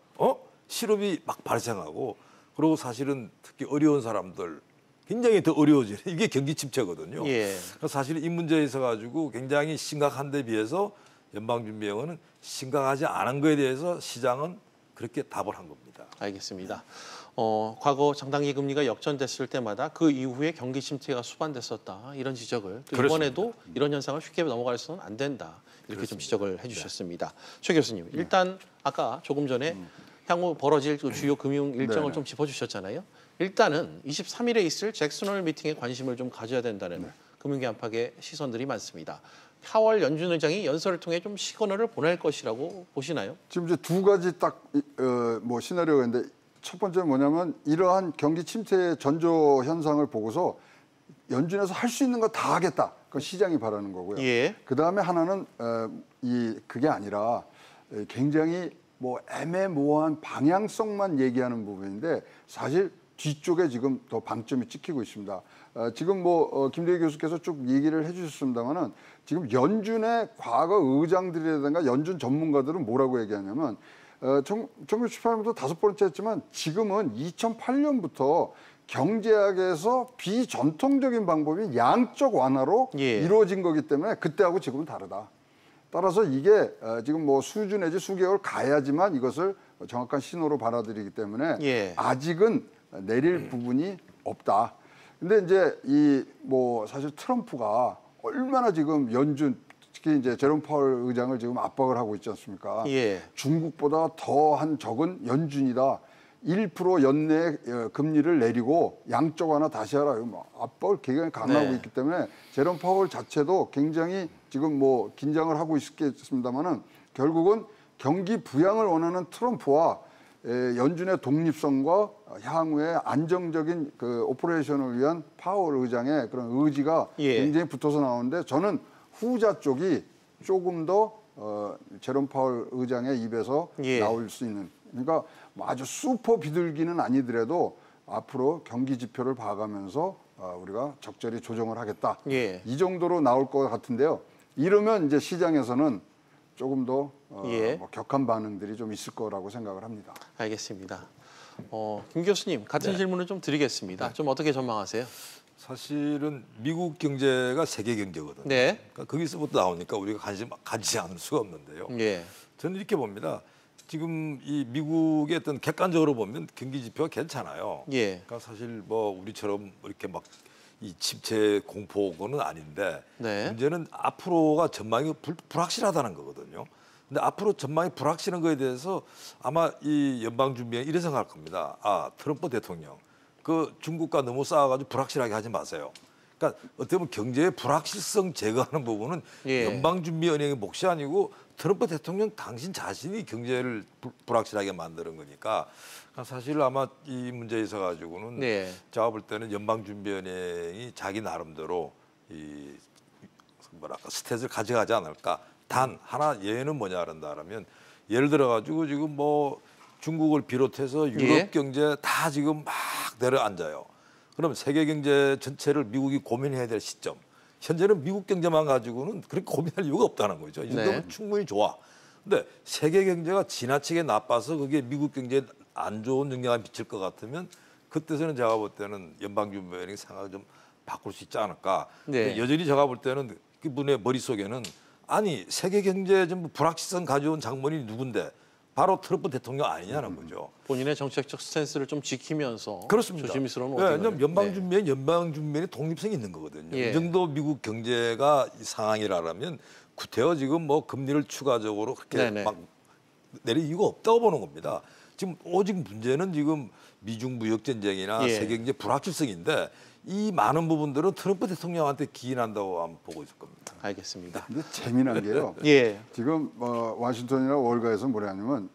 실업이 막 발생하고 그리고 사실은 특히 어려운 사람들 굉장히 더 어려워지는 이게 경기 침체거든요. 그래서 사실 이 문제에 있어 가지고 굉장히 심각한 데 비해서 연방준비은행은 심각하지 않은 거에 대해서 시장은 그렇게 답을 한 겁니다. 알겠습니다. 과거 장단기 금리가 역전됐을 때마다 그 이후에 경기 침체가 수반됐었다. 이런 지적을 또 이번에도 이런 현상을 쉽게 넘어가서는 안 된다. 이렇게 좀 지적을 해주셨습니다. 최 교수님, 일단 아까 조금 전에 향후 벌어질 그 주요 금융 일정을 좀 짚어주셨잖아요. 일단은 23일에 있을 잭슨홀 미팅에 관심을 좀 가져야 된다는 금융계 안팎의 시선들이 많습니다. 파월 연준 의장이 연설을 통해 좀 시그널을 보낼 것이라고 보시나요? 지금 이제 두 가지 딱 시나리오가 있는데 첫 번째는 뭐냐면 이러한 경기 침체의 전조 현상을 보고서 연준에서 할 수 있는 거 다 하겠다. 그건 시장이 바라는 거고요. 그 다음에 하나는 그게 아니라 굉장히 뭐 애매모호한 방향성만 얘기하는 부분인데 사실 뒤쪽에 지금 더 방점이 찍히고 있습니다. 지금 김대희 교수께서 쭉 얘기를 해주셨습니다만은 지금 연준의 과거 의장들이라든가 연준 전문가들은 뭐라고 얘기하냐면 1918년부터 5번째 했지만 지금은 2008년부터 경제학에서 비전통적인 방법이 양적 완화로 이루어진 거기 때문에 그때하고 지금은 다르다. 따라서 이게 지금 수주 내지 수개월 가야지만 이것을 정확한 신호로 받아들이기 때문에 아직은 내릴 부분이 없다. 근데 이제 사실 트럼프가 얼마나 지금 연준 특히 이제 제롬 파월 의장을 지금 압박을 하고 있지 않습니까? 중국보다 더한 적은 연준이다. 1% 연내 금리를 내리고 양적 완화 다시 하라. 압박을 굉장히 강화하고 있기 때문에 제롬 파월 자체도 굉장히 지금 긴장을 하고 있겠습니다만은 결국은 경기 부양을 원하는 트럼프와 연준의 독립성과 향후의 안정적인 그 오퍼레이션을 위한 파월 의장의 그런 의지가 굉장히 붙어서 나오는데 저는 후자 쪽이 조금 더 제롬 파월 의장의 입에서 나올 수 있는 그러니까 아주 슈퍼 비둘기는 아니더라도 앞으로 경기 지표를 봐가면서 우리가 적절히 조정을 하겠다. 이 정도로 나올 것 같은데요. 이러면 이제 시장에서는 조금 더 격한 반응들이 좀 있을 거라고 생각을 합니다. 알겠습니다. 김 교수님 같은 질문을 좀 드리겠습니다. 좀 어떻게 전망하세요? 사실은 미국 경제가 세계 경제거든요. 그러니까 거기서부터 나오니까 우리가 관심 가지지 않을 수가 없는데요. 저는 이렇게 봅니다. 지금 이 미국의 어떤 객관적으로 보면 경기 지표가 괜찮아요. 그러니까 사실 우리처럼 이렇게 막 이 침체 공포는 아닌데 문제는 앞으로가 전망이 불확실하다는 거거든요. 근데 앞으로 전망이 불확실한 거에 대해서 아마 이 연방준비에 이래 생각할 겁니다. 트럼프 대통령 그 중국과 너무 싸워가지고 불확실하게 하지 마세요. 그러니까 어떻게 보면 경제의 불확실성 제거하는 부분은 연방준비은행의 몫이 아니고 트럼프 대통령 당신 자신이 경제를 불확실하게 만드는 거니까 사실 아마 이 문제에 있어 가지고는 제가 볼 때는 연방준비은행이 자기 나름대로 이 스탯을 가져가지 않을까. 단 하나 예는 뭐냐 한다면 예를 들어 가지고 지금 중국을 비롯해서 유럽 경제 다 지금 막 내려앉아요. 그럼 세계 경제 전체를 미국이 고민해야 될 시점. 현재는 미국 경제만 가지고는 그렇게 고민할 이유가 없다는 거죠. 이 정도면 충분히 좋아. 근데 세계 경제가 지나치게 나빠서 그게 미국 경제에 안 좋은 영향을 미칠 것 같으면 그때서는 제가 볼 때는 연방준비은행이 생각을 좀 바꿀 수 있지 않을까. 여전히 제가 볼 때는 그분의 머릿속에는 아니 세계 경제에 전부 불확실성 가져온 장본인이 누군데 바로 트럼프 대통령 아니냐는 거죠. 본인의 정책적 스탠스를 좀 지키면서 그렇습니다. 조심스러운 왜냐하면 연방준비의 독립성이 있는 거거든요. 이 정도 미국 경제가 이 상황이라면 구태여 지금 금리를 추가적으로 그렇게 막 내릴 이유가 없다고 보는 겁니다. 지금 오직 문제는 지금 미중 무역 전쟁이나 세계 경제 불확실성인데 이 많은 부분들은 트럼프 대통령한테 기인한다고 보고 있을 겁니다. 알겠습니다. 근데 재미난 게요. 지금 워싱턴이나 월가에서 뭐냐면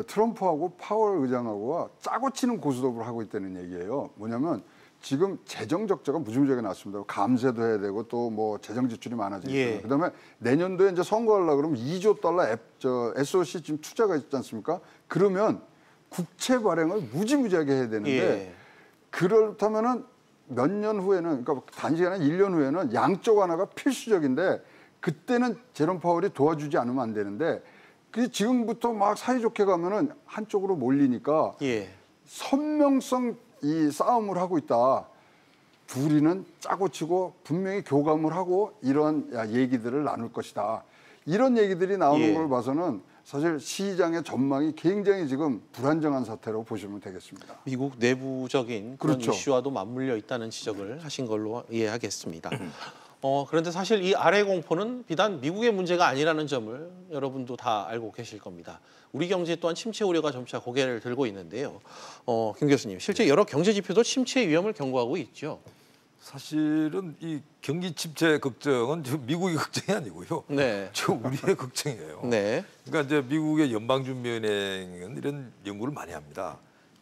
트럼프하고 파월 의장하고가 짜고 치는 고스톱을 하고 있다는 얘기예요. 뭐냐면 지금 재정 적자가 무지무지하게 났습니다. 감세도 해야 되고 또 재정 지출이 많아지고 그다음에 내년도에 이제 선거하려고 그러면 2조 달러 SOC 지금 투자가 있지 않습니까? 그러면 국채 발행을 무지무지하게 해야 되는데 그렇다면은 몇 년 후에는 그러니까 단시간에 1년 후에는 양적 완화가 필수적인데 그때는 제롬 파월이 도와주지 않으면 안 되는데 지금부터 막 사이좋게 가면은 한쪽으로 몰리니까 선명성 이 싸움을 하고 있다. 둘이는 짜고 치고 분명히 교감을 하고 이런 얘기들을 나눌 것이다. 이런 얘기들이 나오는 걸 봐서는 사실 시장의 전망이 굉장히 지금 불안정한 사태로 보시면 되겠습니다. 미국 내부적인 그런 이슈와도 맞물려 있다는 지적을 하신 걸로 이해하겠습니다. 그런데 사실 이 아래 공포는 비단 미국의 문제가 아니라는 점을 여러분도 다 알고 계실 겁니다. 우리 경제 또한 침체 우려가 점차 고개를 들고 있는데요. 김 교수님, 실제 여러 경제 지표도 침체 위험을 경고하고 있죠. 사실은 이 경기 침체 걱정은 미국의 걱정이 아니고요. 지금 우리의 걱정이에요. 그러니까 이제 미국의 연방준비은행은 이런 연구를 많이 합니다.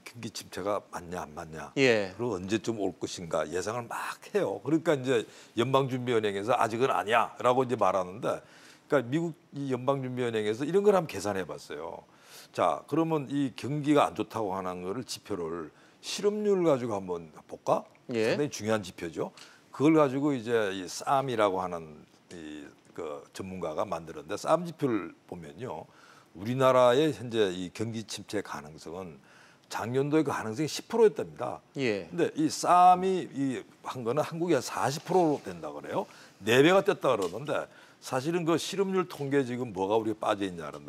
경기 침체가 맞냐 안 맞냐, 그리고 언제쯤 올 것인가 예상을 막 해요. 그러니까 이제 연방준비은행에서 아직은 아니야라고 이제 말하는데, 그러니까 미국 이 연방준비은행에서 이런 걸 한번 계산해봤어요. 자, 그러면 이 경기가 안 좋다고 하는 거를 지표를 실업률 가지고 한번 볼까? 상당히 중요한 지표죠. 그걸 가지고 이제 이 쌈이라고 하는 그 전문가가 만들었는데 쌈 지표를 보면요. 우리나라의 현재 이 경기 침체 가능성은 작년도에 그 가능성이 10%였답니다. 근데 이 쌈이 한 거는 한국이 한 40% 된다 그래요. 4배가 떴다 그러는데 사실은 그 실업률 통계 지금 뭐가 우리가 빠져 있냐면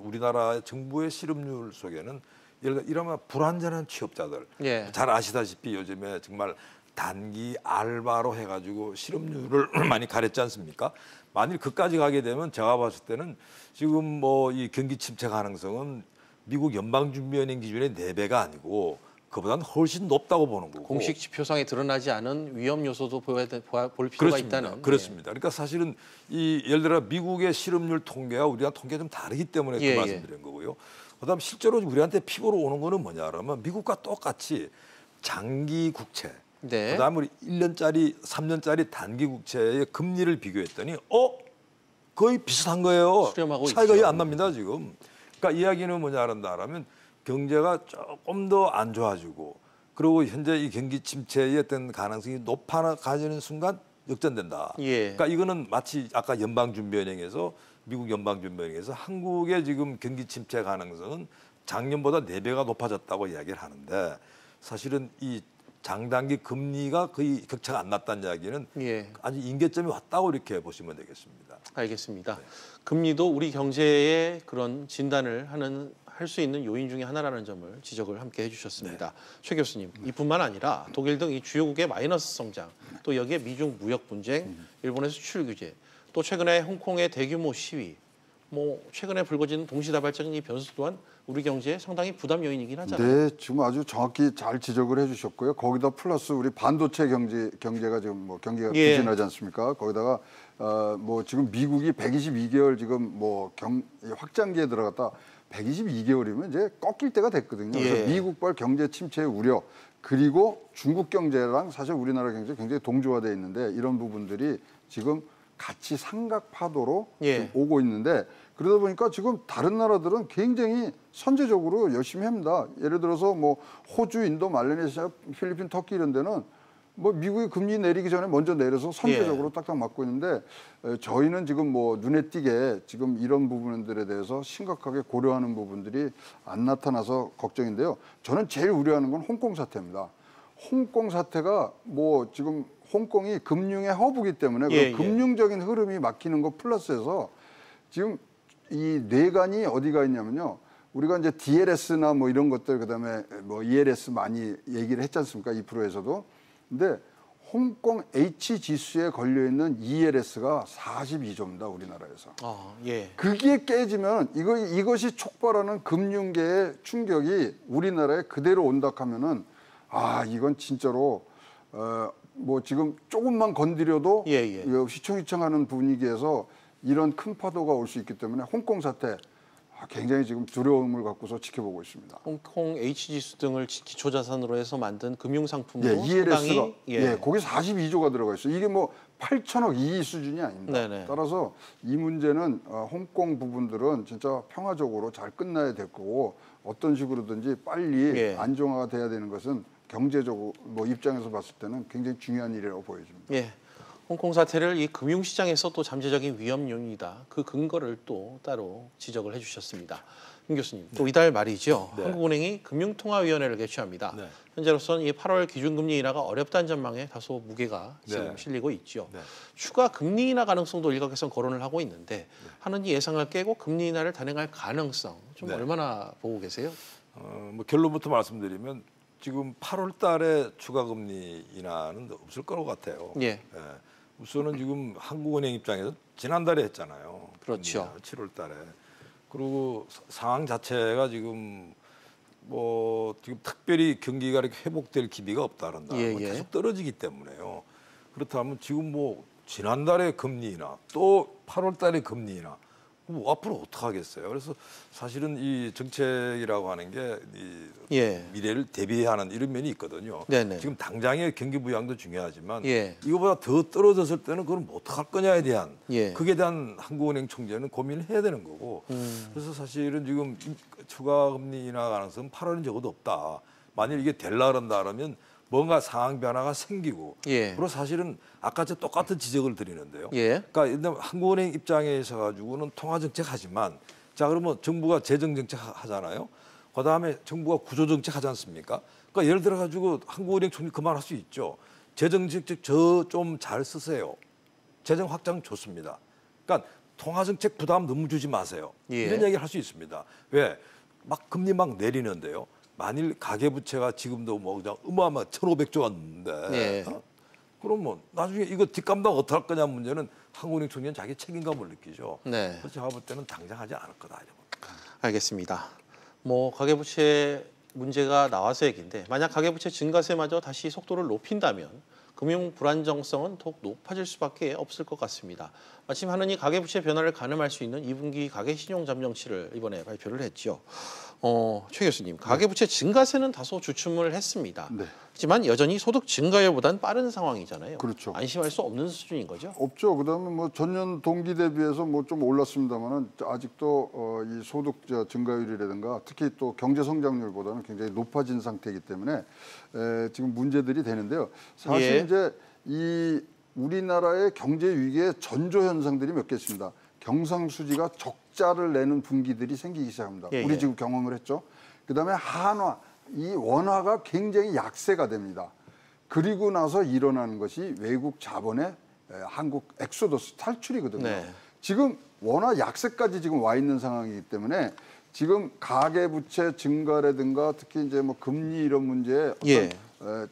우리나라 정부의 실업률 속에는 이러면 불안전한 취업자들 잘 아시다시피 요즘에 정말 단기 알바로 해가지고 실업률을 많이 가렸지 않습니까? 만일 그까지 가게 되면 제가 봤을 때는 지금 뭐 이 경기 침체 가능성은 미국 연방준비은행 기준의 4배가 아니고 그보다는 훨씬 높다고 보는 거고. 공식 지표상에 드러나지 않은 위험 요소도 볼 필요가 그렇습니다. 있다는. 그렇습니다. 그러니까 사실은 예를 들어 미국의 실업률 통계와 우리랑 통계가 좀 다르기 때문에 그 말씀드린 거고요. 그다음 실제로 우리한테 피부로 오는 거는 뭐냐 그러면 미국과 똑같이 장기 국채, 그다음에 우리 1년짜리, 3년짜리 단기 국채의 금리를 비교했더니 거의 비슷한 거예요. 차이가 거의 안 납니다 지금. 그러니까 이야기는 뭐냐 한다면 경제가 조금 더 안 좋아지고 그리고 현재 이 경기 침체의 어떤 가능성이 높아가지는 순간 역전된다. 그러니까 이거는 마치 아까 연방준비은행에서 미국 연방준비은행에서 한국의 지금 경기 침체 가능성은 작년보다 4배가 높아졌다고 이야기를 하는데 사실은 이 장단기 금리가 거의 격차가 안 났다는 이야기는 아주 임계점이 왔다고 이렇게 보시면 되겠습니다. 알겠습니다. 금리도 우리 경제의 그런 진단을 할 수 있는 요인 중에 하나라는 점을 지적을 함께 해주셨습니다. 최 교수님, 이뿐만 아니라 독일 등 이 주요국의 마이너스 성장, 또 여기에 미중 무역 분쟁, 일본의 수출 규제, 또 최근에 홍콩의 대규모 시위, 뭐 최근에 불거진 동시다발적인 이 변수 또한 우리 경제에 상당히 부담 요인이긴 하잖아요. 네, 지금 아주 정확히 잘 지적을 해주셨고요. 거기다 플러스 우리 반도체 경제가 지금 뭐 경기가 부진하지 않습니까? 거기다가 뭐 지금 미국이 122개월 지금 뭐 확장기에 들어갔다 122개월이면 이제 꺾일 때가 됐거든요. 그래서 미국발 경제 침체의 우려 그리고 중국 경제랑 사실 우리나라 경제 굉장히 동조화돼 있는데 이런 부분들이 지금 같이 삼각파도로 오고 있는데 그러다 보니까 지금 다른 나라들은 굉장히 선제적으로 열심히 합니다. 예를 들어서 뭐 호주, 인도, 말레이시아, 필리핀, 터키 이런 데는 뭐 미국이 금리 내리기 전에 먼저 내려서 선제적으로 딱딱 맞고 있는데 저희는 지금 뭐 눈에 띄게 지금 이런 부분들에 대해서 심각하게 고려하는 부분들이 안 나타나서 걱정인데요. 저는 제일 우려하는 건 홍콩 사태입니다. 홍콩 사태가 뭐 지금 홍콩이 금융의 허브이기 때문에 금융적인 흐름이 막히는 거 플러스해서 지금 이 뇌관이 어디가 있냐면요. 우리가 이제 DLS나 뭐 이런 것들 그다음에 뭐 ELS 많이 얘기를 했지 않습니까? 2%에서도. 근데 홍콩 H 지수에 걸려 있는 ELS가 42조입니다. 우리나라에서. 그게 깨지면 이것이 촉발하는 금융계의 충격이 우리나라에 그대로 온다 하면은 이건 진짜로 뭐 지금 조금만 건드려도 휘청휘청하는 분위기에서 이런 큰 파도가 올 수 있기 때문에 홍콩 사태 굉장히 지금 두려움을 갖고서 지켜보고 있습니다. 홍콩 H지수 등을 기초자산으로 해서 만든 금융상품도 ELS가 상당히 거기 42조가 들어가 있어요. 이게 뭐 8천억 이하 수준이 아닙니다. 따라서 이 문제는 홍콩 부분들은 진짜 평화적으로 잘 끝나야 될 거고 어떤 식으로든지 빨리 안정화가 돼야 되는 것은 경제적으로 뭐 입장에서 봤을 때는 굉장히 중요한 일이라고 보여집니다. 홍콩 사태를 이 금융시장에서 또 잠재적인 위험 요인이다. 그 근거를 또 따로 지적을 해주셨습니다. 김 교수님, 또 이달 말이죠. 한국은행이 금융통화위원회를 개최합니다. 현재로서는 이 8월 기준금리 인하가 어렵다는 전망에 다소 무게가 지금 실리고 있죠. 추가 금리 인하 가능성도 일각에선 거론을 하고 있는데 하는 이 예상을 깨고 금리 인하를 단행할 가능성 좀 얼마나 보고 계세요? 뭐 결론부터 말씀드리면 지금 8월 달에 추가 금리 인하는 없을 거라고 같아요. 우선은 지금 한국은행 입장에서 지난달에 했잖아요. 그렇죠. 7월 달에. 그리고 상황 자체가 지금 뭐 지금 특별히 경기가 이렇게 회복될 기미가 없다는 계속 떨어지기 때문에요. 그렇다면 지금 뭐 지난달에 금리 인하 또 8월 달에 금리 인하 그럼 앞으로 어떻게 하겠어요? 그래서 사실은 이 정책이라고 하는 게 미래를 대비하는 이런 면이 있거든요. 네네. 지금 당장의 경기 부양도 중요하지만 이거보다 더 떨어졌을 때는 그걸 어떻게 할 거냐에 대한 그에 대한 한국은행 총재는 고민을 해야 되는 거고 그래서 사실은 지금 추가 금리 인하 가능성은 8월은 적어도 없다. 만일 이게 될라 그런다 그러면 뭔가 상황 변화가 생기고 그리고 사실은 아까 저 똑같은 지적을 드리는데요. 그러니까 일단 한국은행 입장에서 가지고는 통화정책 하지만 자 그러면 정부가 재정정책 하잖아요. 그다음에 정부가 구조정책 하지 않습니까? 그러니까 예를 들어 가지고 한국은행 총리 그만할 수 있죠. 재정정책 저 좀 잘 쓰세요. 재정 확장 좋습니다. 그러니까 통화정책 부담 너무 주지 마세요. 이런 얘기를 할 수 있습니다. 왜? 막 금리 막 내리는데요. 만일 가계부채가 지금도 뭐 그냥 어마어마 1,500조가 넘는데 그럼 뭐 나중에 이거 뒷감당 어떻게 할 거냐 문제는 한국은행 총리는 자기 책임감을 느끼죠. 그래서 제가 볼 때는 당장 하지 않을 거다. 알겠습니다. 뭐 가계부채 문제가 나와서 얘기인데 만약 가계부채 증가세마저 다시 속도를 높인다면 금융 불안정성은 더욱 높아질 수밖에 없을 것 같습니다. 마침 하느니 가계부채 변화를 가늠할 수 있는 2분기 가계신용잠정치를 이번에 발표를 했죠. 최 교수님, 가계부채 증가세는 다소 주춤을 했습니다. 하지만 여전히 소득 증가율보단 빠른 상황이잖아요. 그렇죠. 안심할 수 없는 수준인 거죠? 없죠. 그다음에 뭐 전년 동기 대비해서 뭐 좀 올랐습니다만은 아직도 이 소득 증가율이라든가 특히 또 경제 성장률보다는 굉장히 높아진 상태이기 때문에 지금 문제들이 되는데요. 사실 이제 이 우리나라의 경제 위기의 전조 현상들이 몇 개 있습니다. 경상수지가 적자를 내는 분기들이 생기기 시작합니다. 우리 지금 경험을 했죠. 그다음에 한화, 이 원화가 굉장히 약세가 됩니다. 그리고 나서 일어나는 것이 외국 자본의 한국 엑소더스 탈출이거든요. 지금 원화 약세까지 지금 와 있는 상황이기 때문에 지금 가계부채 증가라든가 특히 이제 뭐 금리 이런 문제에 어떤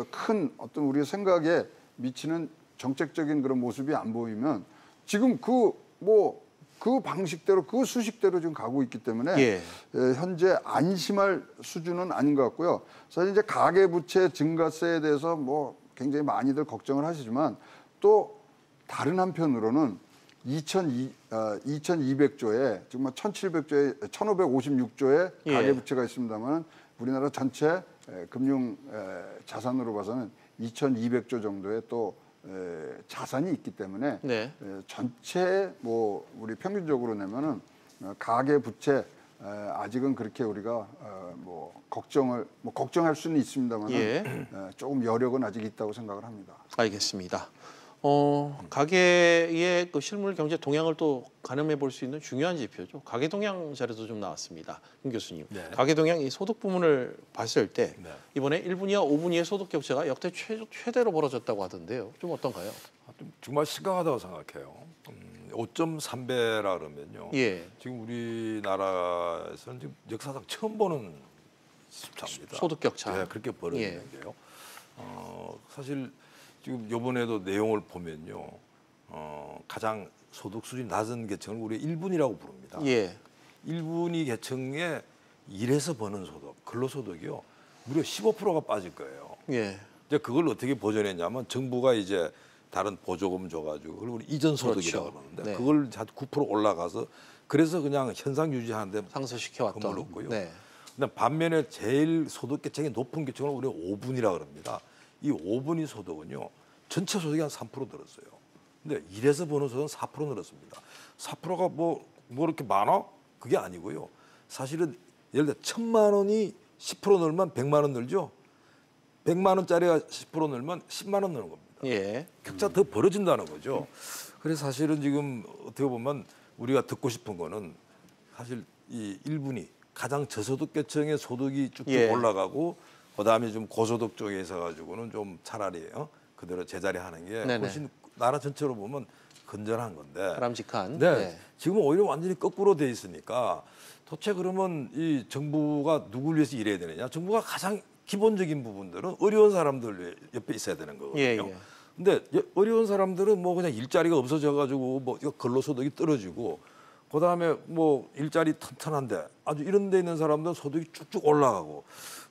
큰 어떤 우리 생각에 미치는 정책적인 그런 모습이 안 보이면 지금 그 방식대로 그 수식대로 지금 가고 있기 때문에 현재 안심할 수준은 아닌 것 같고요. 사실 이제 가계부채 증가세에 대해서 뭐 굉장히 많이들 걱정을 하시지만 또 다른 한편으로는 2,200조에 정말 1,700조에 1,556조의 가계부채가 있습니다만 우리나라 전체 금융 자산으로 봐서는 2,200조 정도의 또 자산이 있기 때문에 전체 뭐 우리 평균적으로 내면은 가계 부채 아직은 그렇게 우리가 뭐 걱정할 수는 있습니다만 조금 여력은 아직 있다고 생각을 합니다. 알겠습니다. 가계의 그 실물 경제 동향을 또 가늠해 볼 수 있는 중요한 지표죠. 가계 동향 자료도 좀 나왔습니다. 김 교수님, 가계 동향 이 소득 부문을 봤을 때 이번에 1분위와 5분위의 소득 격차가 역대 최대로 벌어졌다고 하던데요. 좀 어떤가요? 정말 심각하다고 생각해요. 5.3배라 그러면요. 지금 우리나라에서는 지금 역사상 처음 보는 숫자입니다. 소득 격차. 그렇게 벌어지는데요. 사실 지금 이번에도 내용을 보면요, 가장 소득 수준이 낮은 계층을 우리 1분위라고 부릅니다. 1분위 계층에 일해서 버는 소득, 근로소득이요, 무려 15%가 빠질 거예요. 이제 그걸 어떻게 보전했냐면 정부가 이제 다른 보조금 줘가지고 그걸 우리 이전 소득이라고 그러는데 그걸 9% 올라가서 그래서 그냥 현상 유지하는데 상쇄시켜왔던 없고요. 근데 반면에 제일 소득 계층이 높은 계층을 우리가 5분위라고 그럽니다. 이 5분위 소득은요, 전체 소득이 한 3% 늘었어요. 근데 일해서 버는 소득은 4% 늘었습니다. 4%가 뭐 이렇게 많아? 그게 아니고요. 사실은 예를 들어 1,000만 원이 10% 늘면 100만 원 늘죠. 100만 원짜리가 10% 늘면 10만 원 늘는 겁니다. 격차 더 벌어진다는 거죠. 그래서 사실은 지금 어떻게 보면 우리가 듣고 싶은 거는 사실 이 1분위 가장 저소득 계층의 소득이 쭉쭉 올라가고 그다음에 좀 고소득 쪽에 있어 가지고는 좀 차라리 그대로 제자리하는 게 훨씬 나라 전체로 보면 건전한 건데. 바람직한. 지금은 오히려 완전히 거꾸로 돼 있으니까 도대체 그러면 이 정부가 누구를 위해서 일해야 되느냐? 정부가 가장 기본적인 부분들은 어려운 사람들 옆에 있어야 되는 거거든요. 근데 어려운 사람들은 뭐 그냥 일자리가 없어져 가지고 뭐 근로소득이 떨어지고 그다음에 뭐 일자리 튼튼한데 아주 이런 데 있는 사람들은 소득이 쭉쭉 올라가고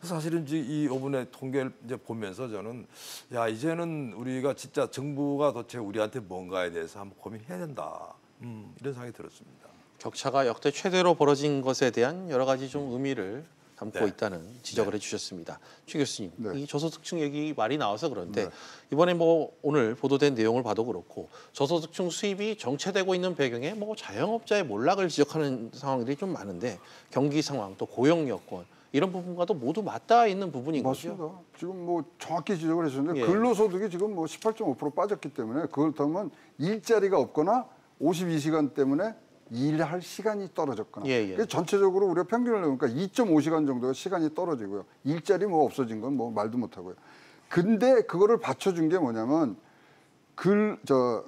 사실은 이 이번에 통계를 이제 보면서 저는 야 이제는 우리가 진짜 정부가 도대체 우리한테 뭔가에 대해서 한번 고민해야 된다 이런 생각이 들었습니다. 격차가 역대 최대로 벌어진 것에 대한 여러 가지 좀 의미를 담고 있다는 지적을 해주셨습니다. 최 교수님, 이 저소득층 얘기 말이 나와서 그런데 이번에 뭐 오늘 보도된 내용을 봐도 그렇고 저소득층 수입이 정체되고 있는 배경에 뭐 자영업자의 몰락을 지적하는 상황들이 좀 많은데 경기 상황 또 고용 여건 이런 부분과도 모두 맞닿아 있는 부분인 맞습니다. 거죠. 지금 뭐 정확히 지적을 해주셨는데 근로소득이 지금 뭐 18.5% 빠졌기 때문에 그렇다면 일자리가 없거나 52시간 때문에 일할 시간이 떨어졌거나 전체적으로 우리가 평균을 내보니까 2.5시간 정도의 시간이 떨어지고요. 일자리 뭐 없어진 건 뭐 말도 못하고요. 근데 그거를 받쳐준 게 뭐냐면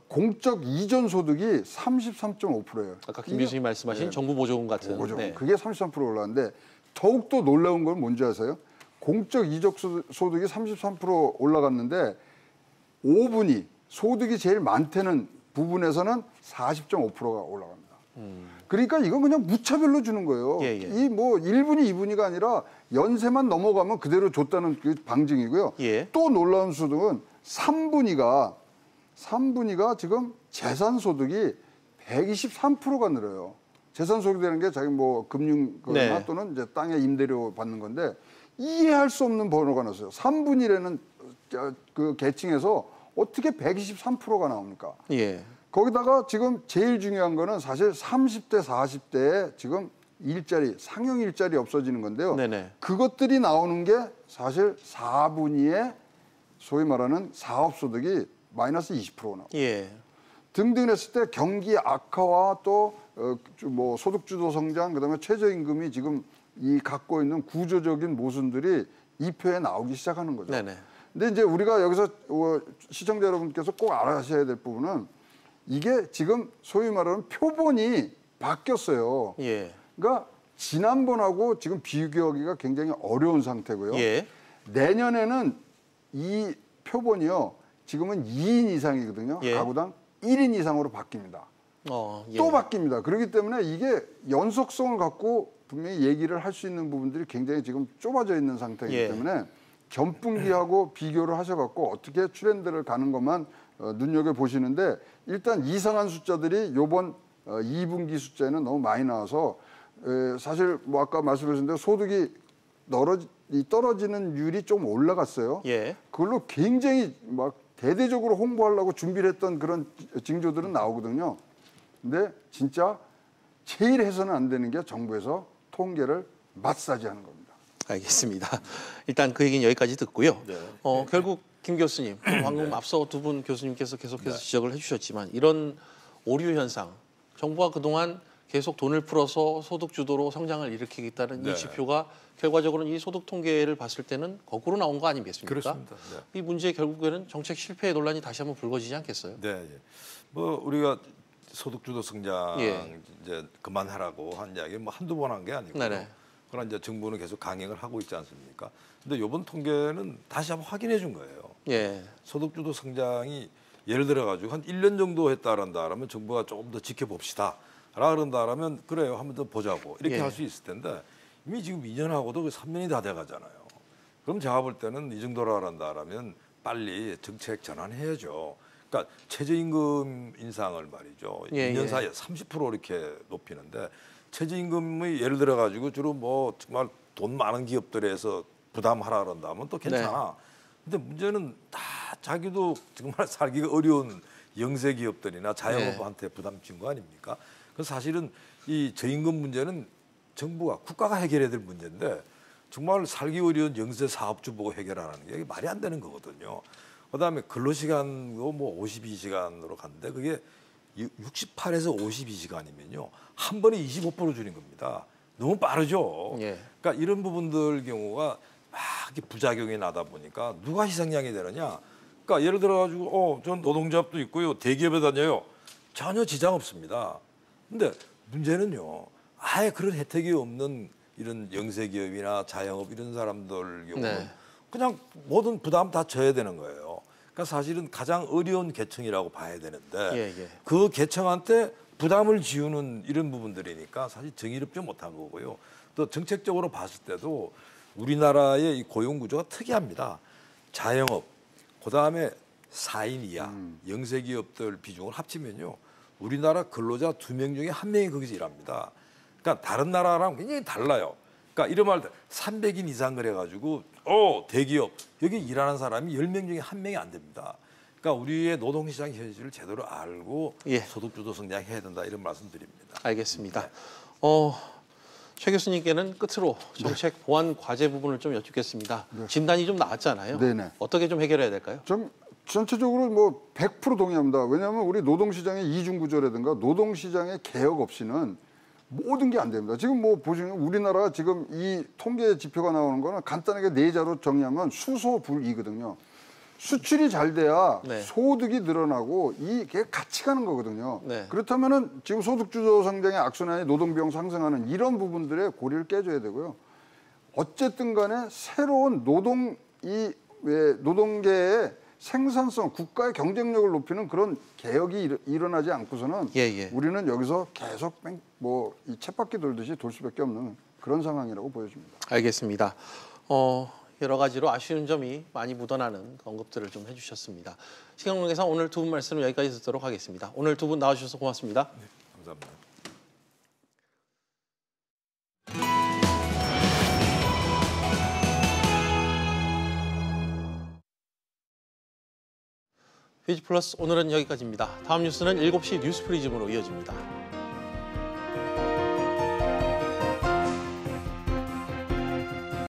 공적 이전 소득이 33.5%예요. 아까 김 교수님 말씀하신 정부 보조금 같은. 보조금. 그게 33% 올랐는데 더욱더 놀라운 건 뭔지 아세요? 공적 이적 소득이 33% 올라갔는데 5분위 소득이 제일 많다는 부분에서는 40.5%가 올라갑니다. 그러니까 이건 그냥 무차별로 주는 거예요. 이 뭐 1분위, 2분위가 아니라 연세만 넘어가면 그대로 줬다는 그 방증이고요. 또 놀라운 소득은 3분위가 지금 재산 소득이 123%가 늘어요. 재산 소득이라는 게 자기 뭐 금융거나 또는 이제 땅의 임대료 받는 건데 이해할 수 없는 번호가 나왔어요. 3분위라는 그 계층에서 어떻게 123%가 나옵니까? 거기다가 지금 제일 중요한 거는 사실 30대, 40대에 지금 상용 일자리 없어지는 건데요. 그것들이 나오는 게 사실 4분위의 소위 말하는 사업소득이 마이너스 20%가 나옵니다. 등등 했을 때 경기 악화와 또 뭐 소득주도 성장, 그다음에 최저임금이 지금 이 갖고 있는 구조적인 모순들이 이 표에 나오기 시작하는 거죠. 근데 이제 우리가 여기서 시청자 여러분께서 꼭 알아셔야 될 부분은 이게 지금 소위 말하는 표본이 바뀌었어요. 그러니까 지난번하고 지금 비교하기가 굉장히 어려운 상태고요. 내년에는 이 표본이요. 지금은 2인 이상이거든요. 가구당 1인 이상으로 바뀝니다. 또 바뀝니다. 그렇기 때문에 이게 연속성을 갖고 분명히 얘기를 할 수 있는 부분들이 굉장히 지금 좁아져 있는 상태이기 때문에 견분기하고 비교를 하셔갖고 어떻게 트렌드를 가는 것만 눈여겨보시는데 일단 이상한 숫자들이 요번 2분기 숫자에는 너무 많이 나와서 사실 뭐 아까 말씀하셨는데 소득이 떨어지는 율이 좀 올라갔어요. 그걸로 굉장히 막 대대적으로 홍보하려고 준비를 했던 그런 징조들은 나오거든요. 근데 진짜 제일 해서는 안 되는 게 정부에서 통계를 마사지하는 겁니다. 알겠습니다. 일단 그 얘기는 여기까지 듣고요. 결국 김 교수님, 방금 앞서 두 분 교수님께서 계속해서 지적을 해주셨지만 이런 오류 현상, 정부가 그동안 계속 돈을 풀어서 소득 주도로 성장을 일으키겠다는 이 지표가 결과적으로는 이 소득 통계를 봤을 때는 거꾸로 나온 거 아니겠습니까? 그렇습니다. 이 문제 결국에는 정책 실패의 논란이 다시 한번 불거지지 않겠어요? 뭐 우리가 소득 주도 성장 이제 그만하라고 한 이야기 뭐 한두 번 한 게 아니고요. 그러나 이제 정부는 계속 강행을 하고 있지 않습니까? 근데 이번 통계는 다시 한번 확인해 준 거예요. 소득 주도 성장이 예를 들어 가지고 한 1년 정도 했다라면 정부가 조금 더 지켜봅시다. 라 그런다라면 그래요. 한 번 더 보자고. 이렇게 할 수 있을 텐데 이미 지금 2년하고도 3년이 다 돼 가잖아요. 그럼 제가 볼 때는 이 정도라 그런다라면 빨리 정책 전환해야죠. 그러니까 최저임금 인상을 말이죠. 2년 사이에 30% 이렇게 높이는데 최저임금이 예를 들어 가지고 주로 뭐 정말 돈 많은 기업들에서 부담하라 그런다면 또 괜찮아. 근데 문제는 다 자기도 정말 살기가 어려운 영세 기업들이나 자영업한테 부담 준 거 아닙니까? 그래서 사실은 이 저임금 문제는 정부가 국가가 해결해야 될 문제인데 정말 살기 어려운 영세 사업주 보고 해결하라는 게 말이 안 되는 거거든요. 그다음에 근로시간도 뭐 52시간으로 갔는데 그게 68에서 52시간이면요. 한 번에 25% 줄인 겁니다. 너무 빠르죠. 그러니까 이런 부분들 경우가 막 이렇게 부작용이 나다 보니까 누가 희생양이 되느냐. 그러니까 예를 들어 가지고 전 노동조합도 있고요. 대기업에 다녀요. 전혀 지장 없습니다. 근데 문제는요. 아예 그런 혜택이 없는 이런 영세기업이나 자영업 이런 사람들 경우는 그냥 모든 부담 다 져야 되는 거예요. 그러니까 사실은 가장 어려운 계층이라고 봐야 되는데 그 계층한테 부담을 지우는 이런 부분들이니까 사실 정의롭지 못한 거고요. 또 정책적으로 봤을 때도 우리나라의 이 고용 구조가 특이합니다. 자영업, 그다음에 4인 이하 영세기업들 비중을 합치면요. 우리나라 근로자 2명 중에 1명이 거기서 일합니다. 그러니까 다른 나라랑 굉장히 달라요. 그러니까 이런 말 300인 이상 그래가지고 대기업 여기 일하는 사람이 10명 중에 1명이 안 됩니다. 그러니까 우리의 노동시장 현실을 제대로 알고 소득주도 성장해야 된다 이런 말씀드립니다. 알겠습니다. 최 교수님께는 끝으로 정책 보완 과제 부분을 좀 여쭙겠습니다. 진단이 좀 나왔잖아요. 네네. 어떻게 좀 해결해야 될까요? 좀 전체적으로 뭐 100% 동의합니다. 왜냐하면 우리 노동시장의 이중구조라든가 노동시장의 개혁 없이는 모든 게 안 됩니다. 지금 뭐 보시면 우리나라 지금 이 통계 지표가 나오는 거는 간단하게 4자로 정리하면 수소불이거든요. 수출이 잘 돼야 소득이 늘어나고 이게 같이 가는 거거든요. 그렇다면은 지금 소득주도 성장의 악순환이 노동비용 상승하는 이런 부분들의 고리를 깨줘야 되고요. 어쨌든 간에 새로운 노동계의 생산성, 국가의 경쟁력을 높이는 그런 개혁이 일어나지 않고서는 우리는 여기서 계속 이 쳇바퀴 돌듯이 돌 수밖에 없는 그런 상황이라고 보여집니다. 알겠습니다. 여러 가지로 아쉬운 점이 많이 묻어나는 언급들을 좀 해주셨습니다. 시간 관계상 오늘 두 분 말씀을 여기까지 듣도록 하겠습니다. 오늘 두 분 나와주셔서 고맙습니다. 네, 감사합니다. 휘즈플러스 오늘은 여기까지입니다. 다음 뉴스는 7시 뉴스프리즘으로 이어집니다.